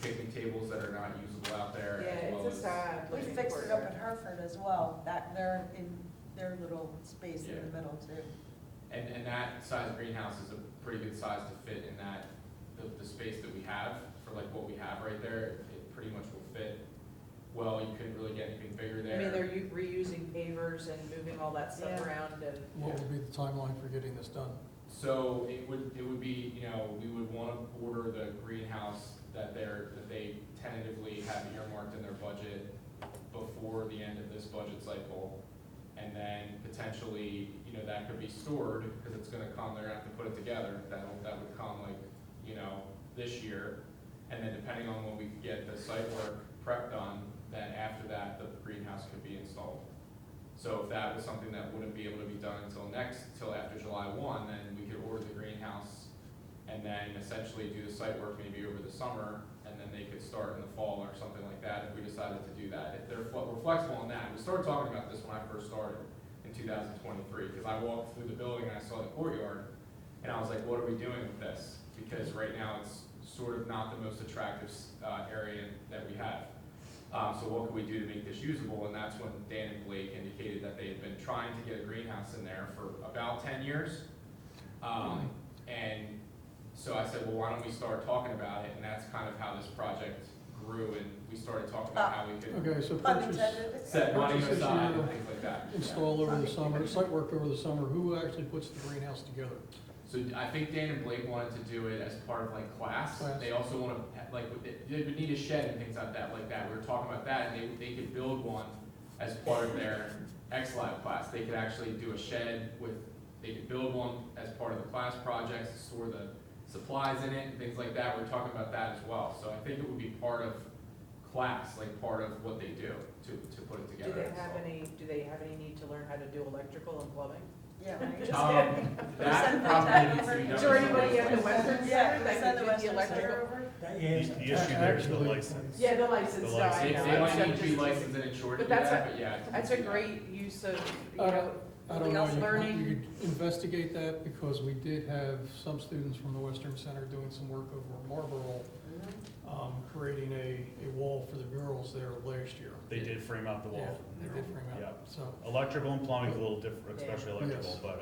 picnic tables that are not usable out there, Yeah, as well it's a as. sad We looking fixed it up courtyard. at Hereford as well, that they're in their little space in Yeah. the middle too. And that size greenhouse is a pretty good size to fit in that, the space that we have, for like what we have right there, it pretty much will fit. Well, you couldn't really get anything bigger I there. mean, they're reusing pavers and moving all that stuff Yeah. around and. What would be the timeline for getting this done? So it would be, we would want to order the greenhouse that they tentatively have earmarked in their budget before the end of this budget cycle. And then potentially, that could be stored, because it's gonna come, they're gonna have to put it together, that would come like, this year. And then depending on when we could get the site work prep done, then after that, the greenhouse could be installed. So if that was something that wouldn't be able to be done until after July 1, then we could order the greenhouse and then essentially do the site work maybe over the summer, and then they could start in the fall or something like that if we decided to do that. If we're flexible on that. We started talking about this when I first started in 2023, because I walked through the building and I saw the courtyard, and I was like, what are we doing with this? Because right now it's sort of not the most attractive area that we have. So what could we do to make this usable? And that's when Dan and Blake indicated that they had been trying to get a greenhouse in there for about 10 years. And so I said, well, why don't we start talking about it? And that's kind of how this project grew, and we started talking about how we could Okay, so Pun purchase, intended. set money Purchase this aside year. and things like that. install over the summer, site work over the summer, who actually puts the greenhouse together? So I think Dan and Blake wanted to do it as part of like class. Class. They also want to, they would need a shed and things like that, We were talking about that, and they could build one as part of their X-Lab class. They could actually do a shed they could build one as part of the class projects, to store the supplies in it and things like that. We're talking about that as well. So I think it would be part of class, like part of what they do to put it Do together. they have any need to learn how to do electrical and plumbing? Yeah, right. That Send probably that needs to be over. done. Is there anybody at the Western Yeah, Center that send the could do the Western electrical? Center over. That, The yes, issue there is the Actually- license. Yeah, the license, The no, I license. They, know. they might I'm need to just be teasing. licensed and insured to But do that's that, a- but yeah. That's a great use of, you I know, I don't something know, else learning. you could investigate that because we did have some students from the Western Center doing some work over at Marlboro, creating a wall for the murals there last year. They did frame out the Yeah, wall. they did frame Yeah. out, so. Electrical and plumbing is a little different, especially Yeah. electrical, Yes. but,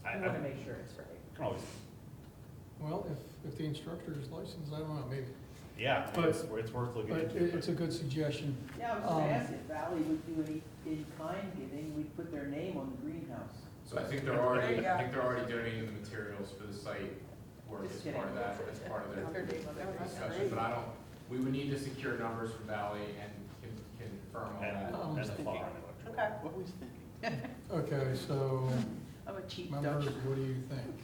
I We want to can make sure it's right. always, Well, if the instructor is licensed, I don't know, maybe. yeah, But- it's worth looking But into. it's a good suggestion. Yeah, I was gonna Um, ask if Valley would do any in-kind giving, we'd put their name on the greenhouse. So I think they're There already, you go. I think they're already donating the materials for the site work Just as part of kidding. that, as part of Put their their name on there. discussion, but I don't, we would need to secure numbers from Valley and confirm all And, that. Um, and the farm electrical. Okay. What was thinking? Okay, so, I'm a cheap members, Dutch. what do you think?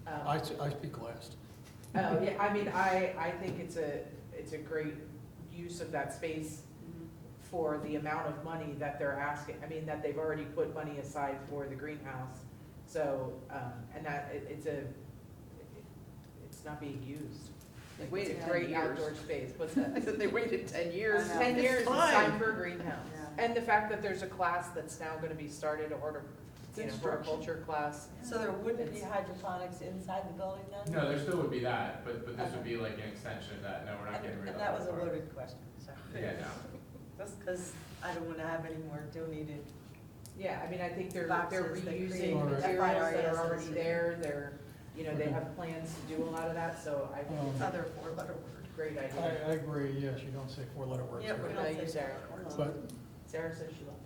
Um, I speak last. Oh, yeah, I mean, I think it's a great use of that space for the amount of money that they're asking, I mean, that they've already put money aside for the greenhouse. So, and that, it's not being used. They It's waited a 10 great years. outdoor space, what's I that? said they waited 10 years. I know. 10 years, it's time fine. for a greenhouse. Yeah. And the fact that there's a class that's now gonna be started, a instruction. horticulture class. So there wouldn't be It's- hydroponics inside the building then? No, there still would be that, but this would be like an extension of that, no, we're not getting rid of And that. that was a part. loaded question, so. Yeah, no. Just because I don't want to have any more donated. Yeah, I mean, I think they're Boxes that reusing create Alright. materials that are FIRSs. already there, they Okay. have plans to do a lot of that, so I think it's Other four-letter word. a great I idea. agree, yes, you don't say four-letter words Yeah, here. we No, don't you say Sarah. four-letter words. But, Sarah says she loved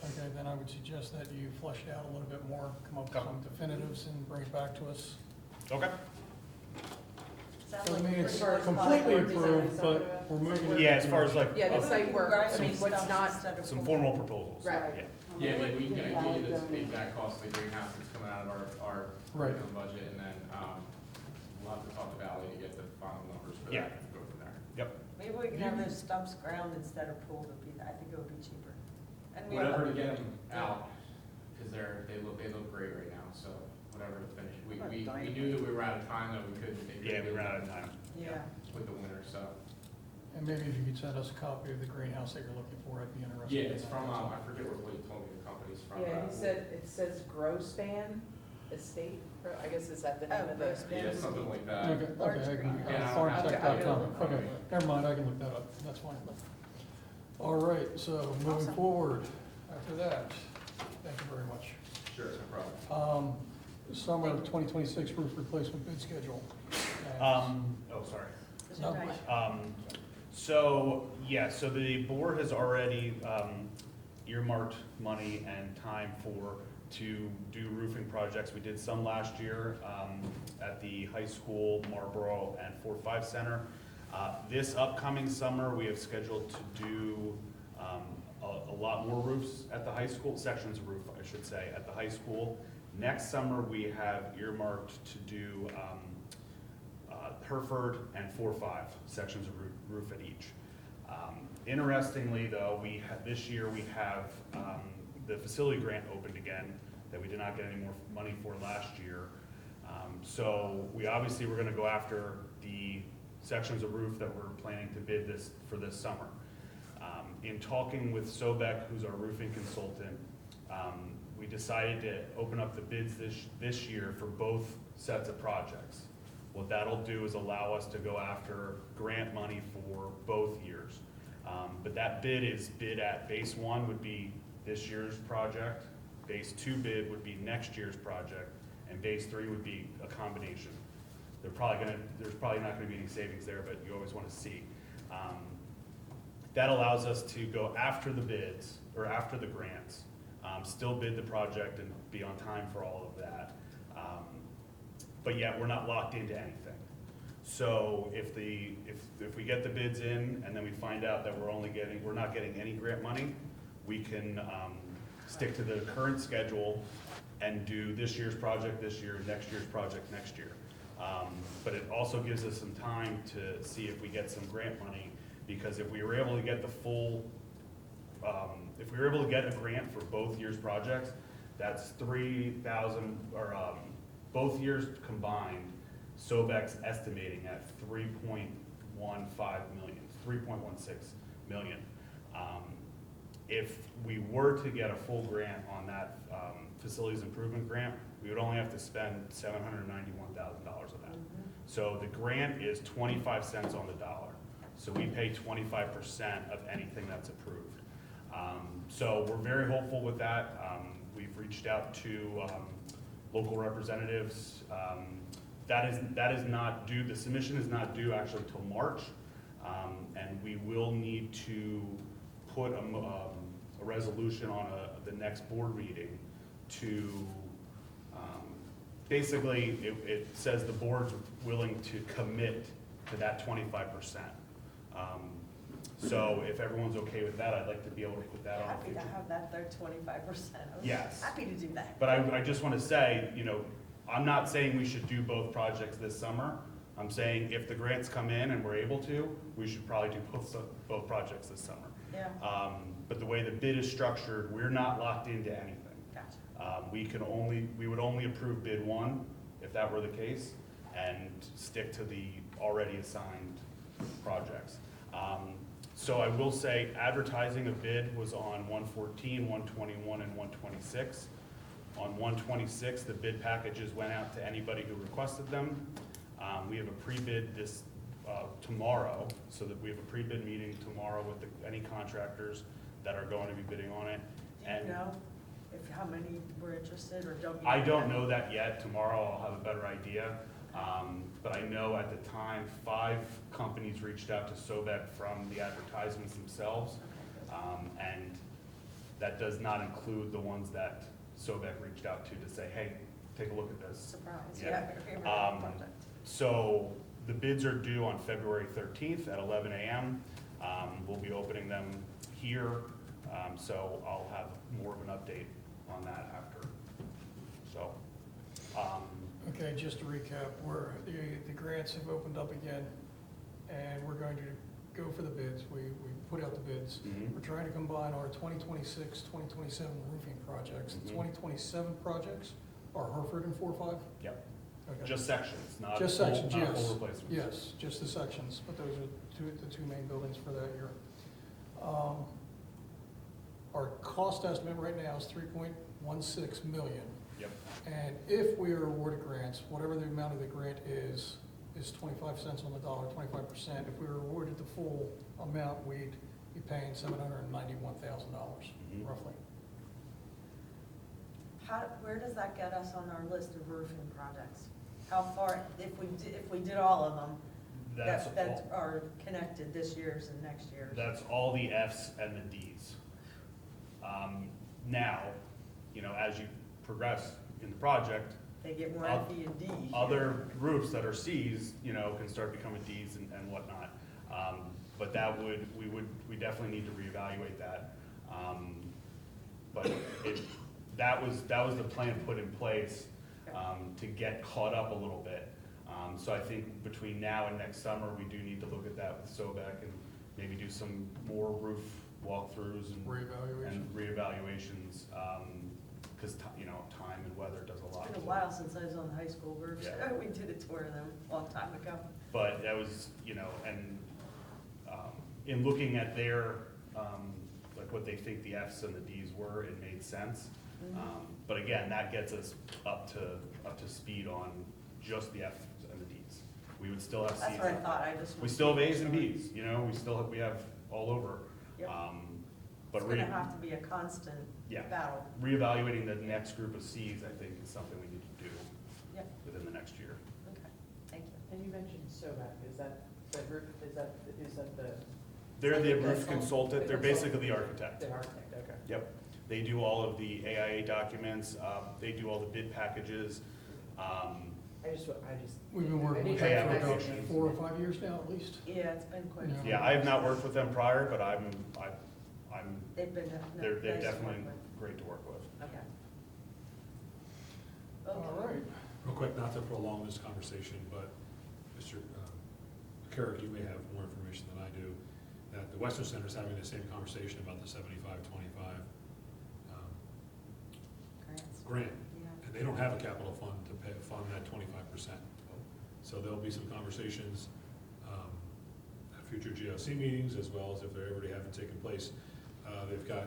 okay, then I would suggest that you flesh it out a little bit more, come up with Okay. some definitives and bring it back to us. Okay. Sounds I like mean, pretty it's much completely product design. approved, but we're moving. it. Yeah, as far as like, it. Yeah, the Maybe site we work, can write I mean, some what's stuff not, instead of some full- formal proposals. Right. Yeah. Yeah, I mean, we can Yeah, give you Valley the donate. exact cost of the greenhouse that's coming out of our Right. curriculum budget, and then, we'll have to talk to Valley to get the final numbers for Yeah. that, and go from there. Maybe we can have those stumps ground instead of pooled, I think it would be cheaper. And we have- Whatever to get them out, because they look great right now, so whatever to finish. We knew that we were out of time, though, we couldn't. Yeah, we ran out of time. Yeah. With the winter, so. And maybe if you could send us a copy of the greenhouse that you're looking for, I'd be interested. Yeah, in it's that. from, I forget what he told me the company's from. yeah, he said, it says Grospan Estate, I guess is that the name Oh, of the? Grospan. Yeah, something like that. Okay, Large okay, I can, greenhouse. Yeah, I don't have farmtech.com, that. okay, never mind, I can look that up, that's fine. All right, so moving Awesome. forward, after that, thank you very much. Sure, no problem. Summer 2026 roof replacement bid schedule. Sorry. No. So, yeah, so the board has already earmarked money and time to do roofing projects. We did some last year at the high school, Marlboro, and Fort Five Center. This upcoming summer, we have scheduled to do a lot more roofs at the high school, sections of roof, I should say, at the high school. Next summer, we have earmarked to do Hereford and 4-5 sections of roof at each. Interestingly, though, this year we have the facility grant opened again that we did not get any more money for last year. So we obviously were going to go after the sections of roof that we're planning to bid for this summer. In talking with Sobek, who's our roofing consultant, we decided to open up the bids this year for both sets of projects. What that'll do is allow us to go after grant money for both years. But that bid is bid at base 1 would be this year's project, base 2 bid would be next year's project, and base 3 would be a combination. There's probably not gonna be any savings there, but you always wanna see. That allows us to go after the bids, or after the grants, still bid the project and be on time for all of that. But yet, we're not locked into anything. So if we get the bids in and then we find out that we're not getting any grant money, we can stick to the current schedule and do this year's project this year, next year's project next year. But it also gives us some time to see if we get some grant money, because if we were able to get if we were able to get a grant for both years' projects, That's 3,000, or, both years combined, Sobek's estimating at 3.15 million, 3.16 million. If we were to get a full grant on that, facilities improvement grant, we would only have to spend $791,000 of that. So the grant is 25 cents on the dollar. So we pay 25% of anything that's approved. So we're very hopeful with that. We've reached out to local representatives. That is not due, the submission is not due actually till March. And we will need to put a resolution on the next board meeting to, basically, it says the board's willing to commit to that 25%. So if everyone's okay with that, I'd like to be able to put that on. Happy to have that there, 25%. Yes. Happy to do that. But I just want to say, you know, I'm not saying we should do both projects this summer. I'm saying if the grants come in and we're able to, we should probably do both projects this summer. Yeah, But the way the bid is structured, we're not locked into anything. gotcha. We would only approve bid one, if that were the case, and stick to the already assigned projects. So I will say advertising a bid was on 114, 121, and 126. On 126, the bid packages went out to anybody who requested them. We have a pre-bid this tomorrow, so that we have a pre-bid meeting tomorrow with any contractors that are going to be bidding on it. Do you know how many were interested, or don't you? I don't know that yet. Tomorrow I'll have a better idea. But I know at the time, 5 companies reached out to Sobek from the advertisements themselves. And that does not include the ones that Sobek reached out to say, hey, take a look at this. Surprise, Yeah. yeah. So the bids are due on February 13th at 11 a.m. We'll be opening them here, so I'll have more of an update on that after. So, Okay, just to recap, the grants have opened up again, and we're going to go for the bids. We put out the bids. mhm. We're trying to combine our 2026, 2027 roofing projects. The Mhm. 2027 projects are Hereford and 4-5? Yep. Okay. Just sections, not Just full, sections, not yes. full replacements. Yes, just the sections, but those are the two main buildings for that year. Our cost estimate right now is 3.16 million. Yep. And if we are awarded grants, whatever the amount of the grant is 25 cents on the dollar, 25%. If we were awarded the full amount, we'd be paying $791,000 Mhm. roughly. Where does that get us on our list of roofing projects? How far, if we did all of them, That's that all, are connected this year's and next year's? that's all the Fs and the Ds. Now, you know, as you progress in the project, They get more Oth- F, E, and D. other roofs that are Cs, you know, can start becoming Ds and whatnot. But we definitely need to reevaluate that. But that was the plan put in place, to get caught up a little bit. So I think between now and next summer, we do need to look at that with Sobek and maybe do some more roof walkthroughs and Reevaluation. reevaluations, because, you know, time and weather does a lot. It's been a to it. while since I was on the high school roofs. Yeah. We did a tour of them a long time ago. But that was, you know, and in looking at their, like what they think the Fs and the Ds were, it made sense. But again, that gets us up to speed on just the Fs and the Ds. We would still have Cs. That's what I thought, I just. We still have As and Bs, you know, we have all over. Yep. But It's gonna have to be a constant Yeah. battle. reevaluating the next group of Cs, I think, is something we need to do Yep. within the next year. Okay, thank you. And you mentioned Sobek, is that the? They're the Something roof that's- consultant, they're the basically the architect. The architect, okay. Yep, they do all of the AIA documents, they do all the bid packages. I just. We've been working with Pay them for about applications. 4 or 5 years now, at least. Yeah, it's been quite. a Yeah. few Yeah, I have years. not worked with them prior, but I'm, They've been, they're nice to work definitely with. great to work with. Okay. All Okay. right. Real quick, not to prolong this conversation, but Mr. Carrick, you may have more information than I do, that the Western Center is having the same conversation about the 75-25 Grants. grant, Yeah. and they don't have a capital fund to fund that 25%. So there'll be some conversations at future GLC meetings, as well as if they already haven't taken place.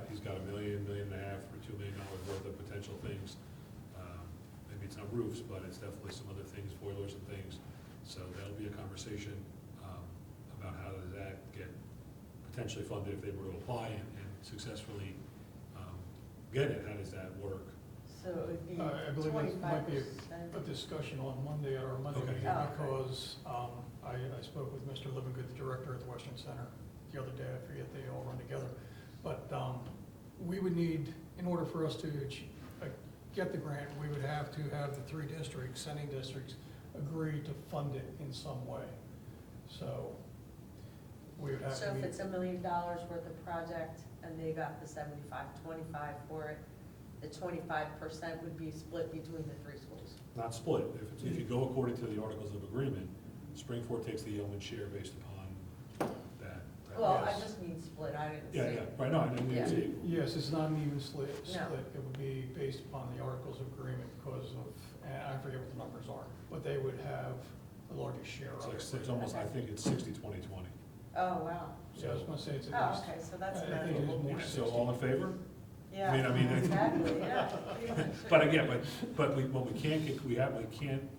He's got $1 million, $1.5 million, or $2 million worth of potential things. Maybe it's not roofs, but it's definitely some other things, boilers and things. So that'll be a conversation about how does that get potentially funded if they were to apply and successfully get it. How does that work? So it would be I believe it might be 25%. a discussion on Monday at our Monday Okay. meeting, Oh, okay. because I spoke with Mr. Livingood, the director at the Western Center, the other day. I forget, they all run together. But we would need, in order for us to get the grant, we would have to have the 3 districts, sending districts, agree to fund it in some way. So we would have So to if meet. it's $1 million worth of project and they got the 75-25 for it, the 25% would be split between the 3 schools. Not split. If you go according to the Articles of Agreement, Springford takes the yeoman's share based upon that. Well, I Yes. just mean split, I didn't Yeah, say. yeah, right, no, I didn't Yeah. see. Yes, it's not an even split. No. It would be based upon the Articles of Agreement because of, and I forget what the numbers are, but they would have the largest share It's of like, it. it's almost, I think it's 60-20-20. Oh, wow. So I was gonna say it's Oh, at least. okay, so that's I think it is manageable. more So all in favor? Yeah, I mean, exactly, yeah. But again, what we can't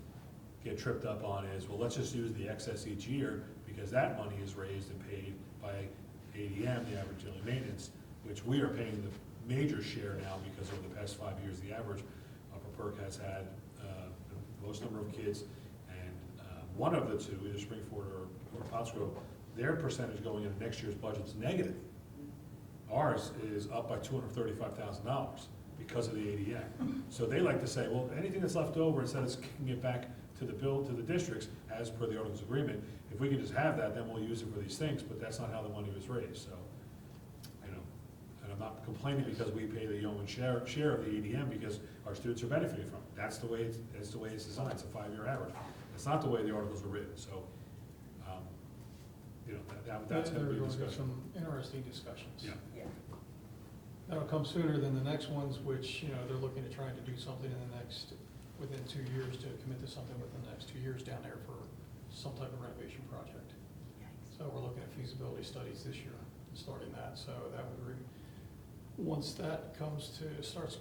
get tripped up on is, well, let's just use the excess each year, because that money is raised and paid by ADM, the average daily maintenance, which we are paying the major share now, because over the past 5 years, the average Upper Perk has had the most number of kids, and one of the two, either Springford or Pottsgrove, their percentage going into next year's budget is negative. Ours is up by $235,000 because of the ADM. So they like to say, well, anything that's left over, instead of kicking it back to the districts, as per the Articles of Agreement, if we can just have that, then we'll use it for these things, but that's not how the money was raised, so, you know. And I'm not complaining because we pay the yeoman's share of the ADM, because our students are benefiting from it. That's the way it's designed, it's a 5-year average. That's not the way the articles were written, so, you know, that's gonna be a There are going to be discussion. some interesting discussions. Yeah. Yeah. That'll come sooner than the next ones, which, they're looking at trying to do something within 2 years, to commit to something within the next 2 years down there for some type of renovation project. So we're looking at feasibility studies this year, starting that, so that would, once that starts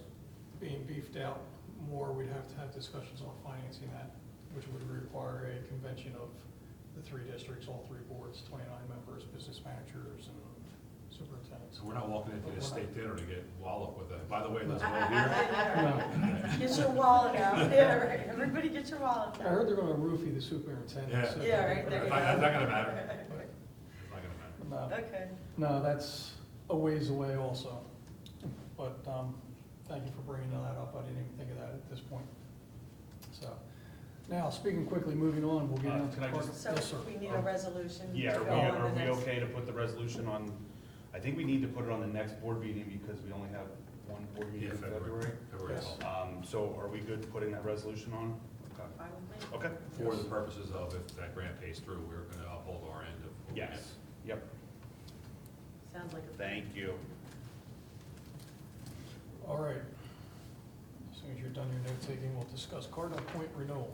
being beefed out more, we'd have to have discussions on financing that, which would require a convention of the 3 districts, all 3 boards, 29 members, business managers, and superintendents. So we're not walking into this state dinner to get walloped with that. By the way, let's vote here. No. Get your wallet out, yeah, right, everybody get your wallet I heard out. they're gonna roofie the superintendent. Yeah. so- Yeah, right, there you go. That's not gonna matter. It's not gonna matter. No, Okay, no, that's a ways away also. But, thank you for bringing that up. I didn't even think of that at this point. So, now, speaking quickly, moving on, we'll get on to Can I part. just- so Yes, sir. we need a resolution to Yeah, go are on the we next. okay to put the resolution on, I think we need to put it on the next board meeting because we only have one board meeting Yeah, in February. February Yes. 12th. So are we good putting that resolution on? Fine with me. Okay. For the purposes of if that grant pays through, we're gonna uphold our end of. what we get. Yes, yep, Sounds like a. thank you. All right. As soon as you're done your note taking, we'll discuss Cardinal Point renewal.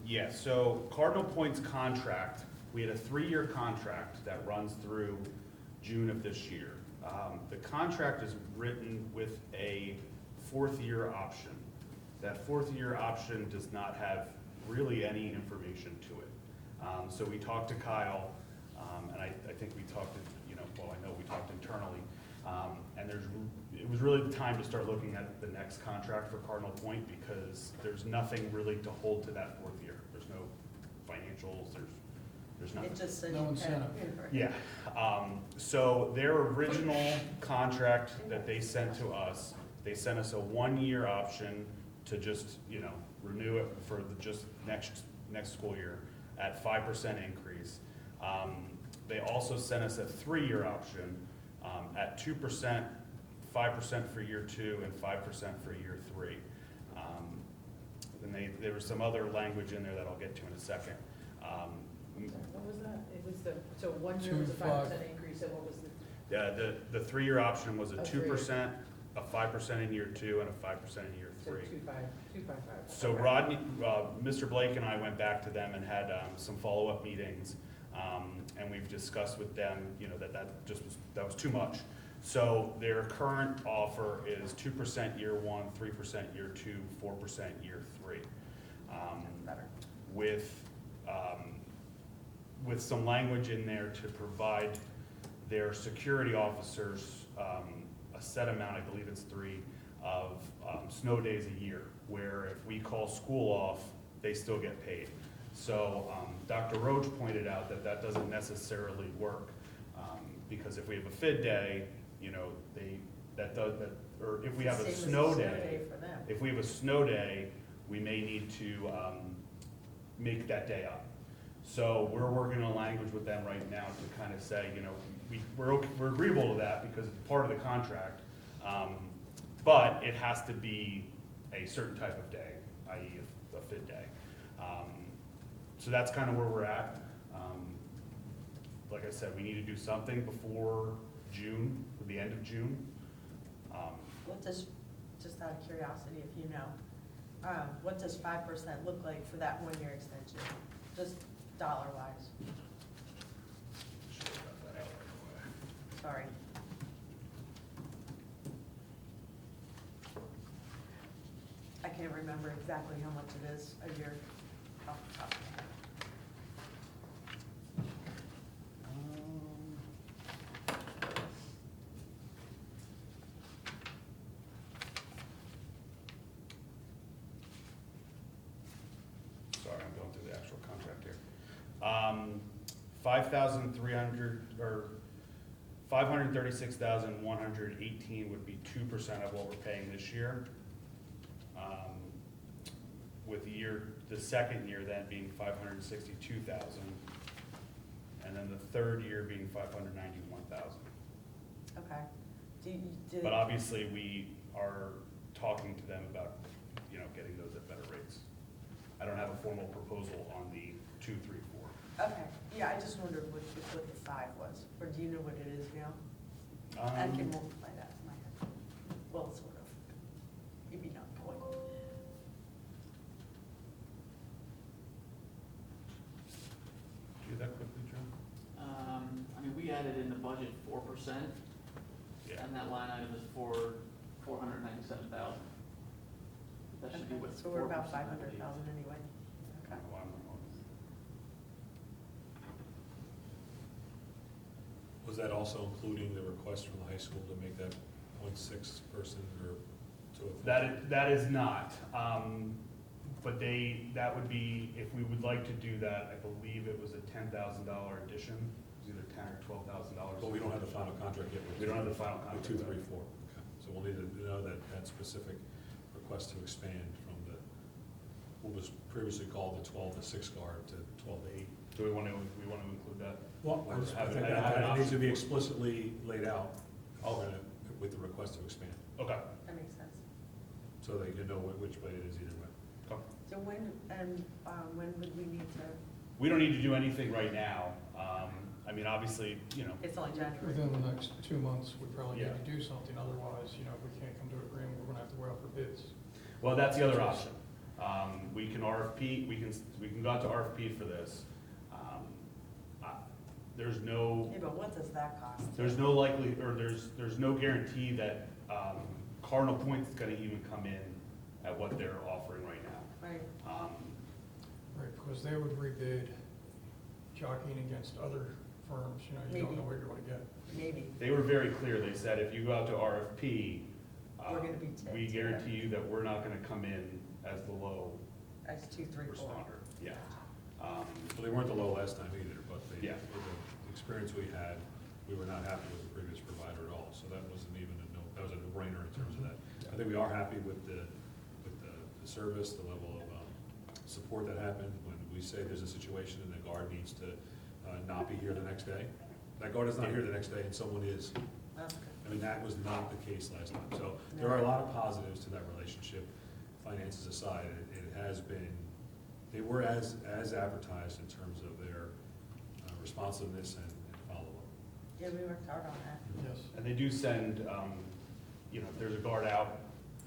Yeah, so Cardinal Point's contract, we had a 3-year contract that runs through June of this year. The contract is written with a 4th-year option. That 4th-year option does not have really any information to it. So we talked to Kyle, and I think we talked to, I know we talked internally. And it was really the time to start looking at the next contract for Cardinal Point, because there's nothing really to hold to that 4th year. There's no financials, there's nothing. It just says No you can. incentive. Yeah, so their original contract that they sent to us, they sent us a 1-year option to just, renew it for just next school year at 5% increase. They also sent us a 3-year option at 2%, 5% for year 2, and 5% for year 3. And there was some other language in there that I'll get to in a second. What was that? It was so 1 year was a 2, 5. 5% increase, and what was the? The 3-year option was a Oh, 3. 2%, a 5% in year 2 and a 5% in year So 3. 2.5. So Rodney, Mr. Blake and I went back to them and had some follow-up meetings, and we've discussed with them, that was too much. So their current offer is 2% year 1, 3% year 2, 4% year 3. Better. With some language in there to provide their security officers a set amount, I believe it's 3, of snow days a year, where if we call school off, they still get paid. So Dr. Roach pointed out that that doesn't necessarily work, because if we have a FID day, or if we have a Same as snow day, for them. if we have a snow day, we may need to make that day up. So we're working on language with them right now to kind of say, we're agreeable to that because it's part of the contract, but it has to be a certain type of day, i.e. a FID day. So that's kind of where we're at. Like I said, we need to do something before June, the end of June. What does, just out of curiosity, if you know, what does 5% look like for that 1-year extension? Just dollar-wise, Should have got that out right away. sorry. I can't remember exactly how much it is a year off the top of my head. Sorry, I'm going through the actual contract here. 5,300, or 536,118 would be 2% of what we're paying this year. With the second year then being 562,000, and then the third year being 591,000. Okay. Do But obviously, we are talking to them about, getting those at better rates. I don't have a formal proposal on the 2, 3, 4. Okay, yeah, I just wondered what the 5 was, or do you know what it is now? I can multiply that in my head. Well, sort of. Maybe not quite. Do that quickly, John? We added in the budget 4%, Yeah. and that line item is for 497,000. That should be Okay, with 4%. so we're about 500,000 anyway. Okay. Oh, I'm wrong. Was that also including the request from the high school to make that 0.6 person or to a? That is not, but that would be, if we would like to do that, I believe it was a $10,000 addition, it was either $10,000 or $12,000. But we don't have the final contract yet. We don't have the final With contract. 2, 3, 4, okay. So we'll need to know that specific request to expand from what was previously called the 12 to 6 guard to 12 to 8. Do we want to include that? Well, I Have think it- have an that needs to be option. explicitly laid out Oh. with the request to expand, Okay. That makes sense. so they can know which way it is either way. So when would we need to, We don't need to do anything right now. Obviously, it's only January. Within the next 2 months, we probably need Yeah. to do something, otherwise, if we can't come to an agreement, we're gonna have to go out for bids. well, that's the other option. We can RFP, we can go out to RFP for this. There's no, Yeah, but what does that cost? there's no there's no guarantee that Cardinal Point is gonna even come in at what they're offering right now. Right, Right, because they would rebid jockeying against other firms, you don't Maybe. know what you're gonna get. maybe. They were very clear, they said, if you go out to RFP, We're gonna be we tipped. guarantee you that we're not gonna come in as the low That's 2, 3, 4. responder. Yeah. Well, they weren't the low last time either, but Yeah. with the experience we had, we were not happy with the previous provider at all, so that wasn't even that was a no-brainer in terms of that. I think we are happy with the service, the level of support that happened when we say there's a situation and the guard needs to not be here the next day. That guard is not here the next day and someone is. That's good. That was not the case last time. So there are a lot of positives to that relationship, finances aside. It has been, they were as advertised in terms of their responsiveness and follow-up. Yeah, we worked hard on that. Yes. And they do send you know, if there's a guard out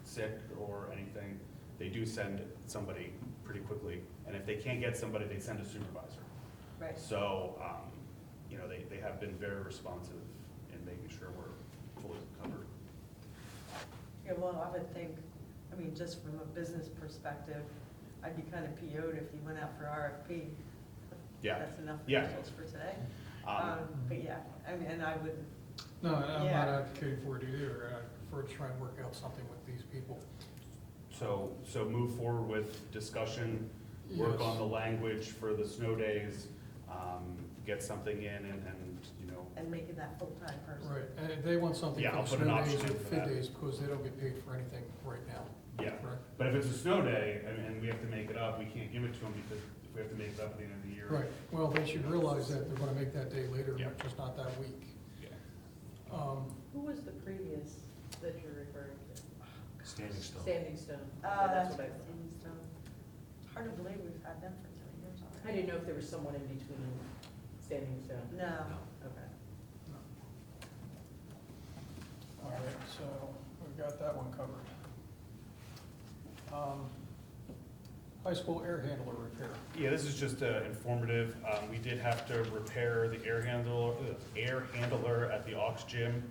sick or anything, they do send somebody pretty quickly. And if they can't get somebody, they send a supervisor. Right. So, you know, they have been very responsive in making sure we're fully covered. Yeah, well, I would think, I mean, just from a business perspective, I'd be kind of PO'd if you went out for RFP. Yeah. That's enough Yeah. visuals for today. Um, But yeah, I mean, and I would, No, and I'm not Yeah. advocating for it either. I prefer to try and work out something with these people. So move forward with discussion, work Yes. on the language for the snow days, get something in and, you know, and making that full-time person. Right, and they want something Yeah, for I'll the put an snow option days in or for fit that. days because they don't get paid for anything right now, yeah. correct? But if it's a snow day and we have to make it up, we can't give it to them because we have to make it up at the end of the year. Right, well, they should realize that they're gonna make that day later, Yeah. just not that week. Yeah. Who was the previous that you're referring to? Standing Stone. Standing Stone. Oh, Okay, that's what I right, thought. Steven Stone. Hard to believe we've had them for 3 years I already. didn't know if there was someone in between Standing Stone. No. Okay. All right, so we've got that one covered. High school air handler repair. Yeah, this is just informative. We did have to repair the air handler at the Aux gym.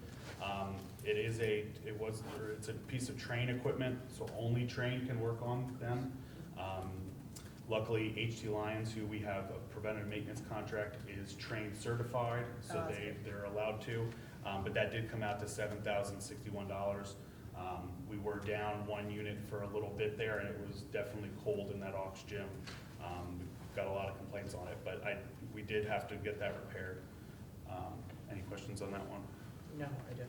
It's a piece of train equipment, so only train can work on them. Luckily, HT Lions, who we have a preventive maintenance contract, is train certified, so Oh, that's good. they're allowed to. But that did come out to $7,061. We were down one unit for a little bit there, and it was definitely cold in that Aux gym. We got a lot of complaints on it, but we did have to get that repaired. Any questions on that one? No, I don't.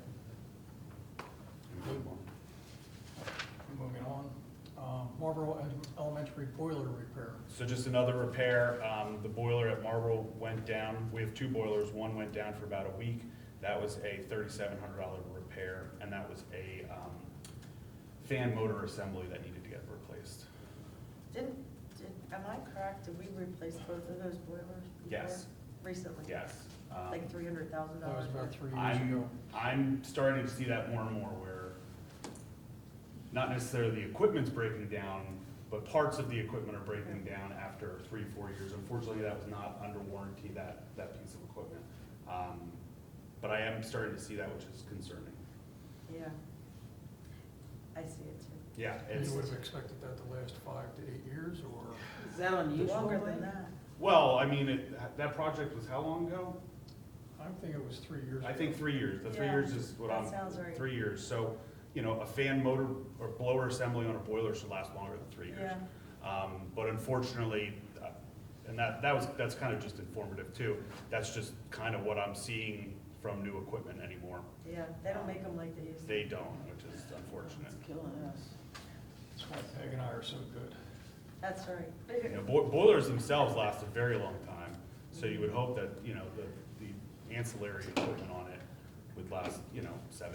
Good one. Moving on, Marlboro Elementary boiler repair. So just another repair, the boiler at Marlboro went down, we have two boilers, one went down for about a week. That was a $3,700 repair, and that was a fan motor assembly that needed to get replaced. Am I correct, did we replace both of those boilers before? Yes. Recently? Yes. Like $300,000? That was about 3 years I'm, ago. I'm starting to see that more and more where not necessarily the equipment's breaking down, but parts of the equipment are breaking down after 3, 4 years. Unfortunately, that was not under warranty, that piece of equipment. But I am starting to see that, which is concerning. Yeah. I see it too. Yeah, it's, You would have expected that to last 5 to 8 years, or? Is that unusual? Longer Wayne? than that. well, I mean, that project was how long ago? I think it was 3 years ago. I think 3 years. The 3 Yeah, years is what that I'm, sounds right. 3 years. So, you know, a fan motor or blower assembly on a boiler should last longer than 3 years. Yeah. But unfortunately, and that's kind of just informative too. That's just kind of what I'm seeing from new equipment anymore. Yeah, they don't make them like they used to. They don't, which is unfortunate. It's killing us. That's why Peg and I are so good. That's right. You know, boilers themselves last a very long time, so you would hope that, you know, the ancillary equipment on it would last, you know, 7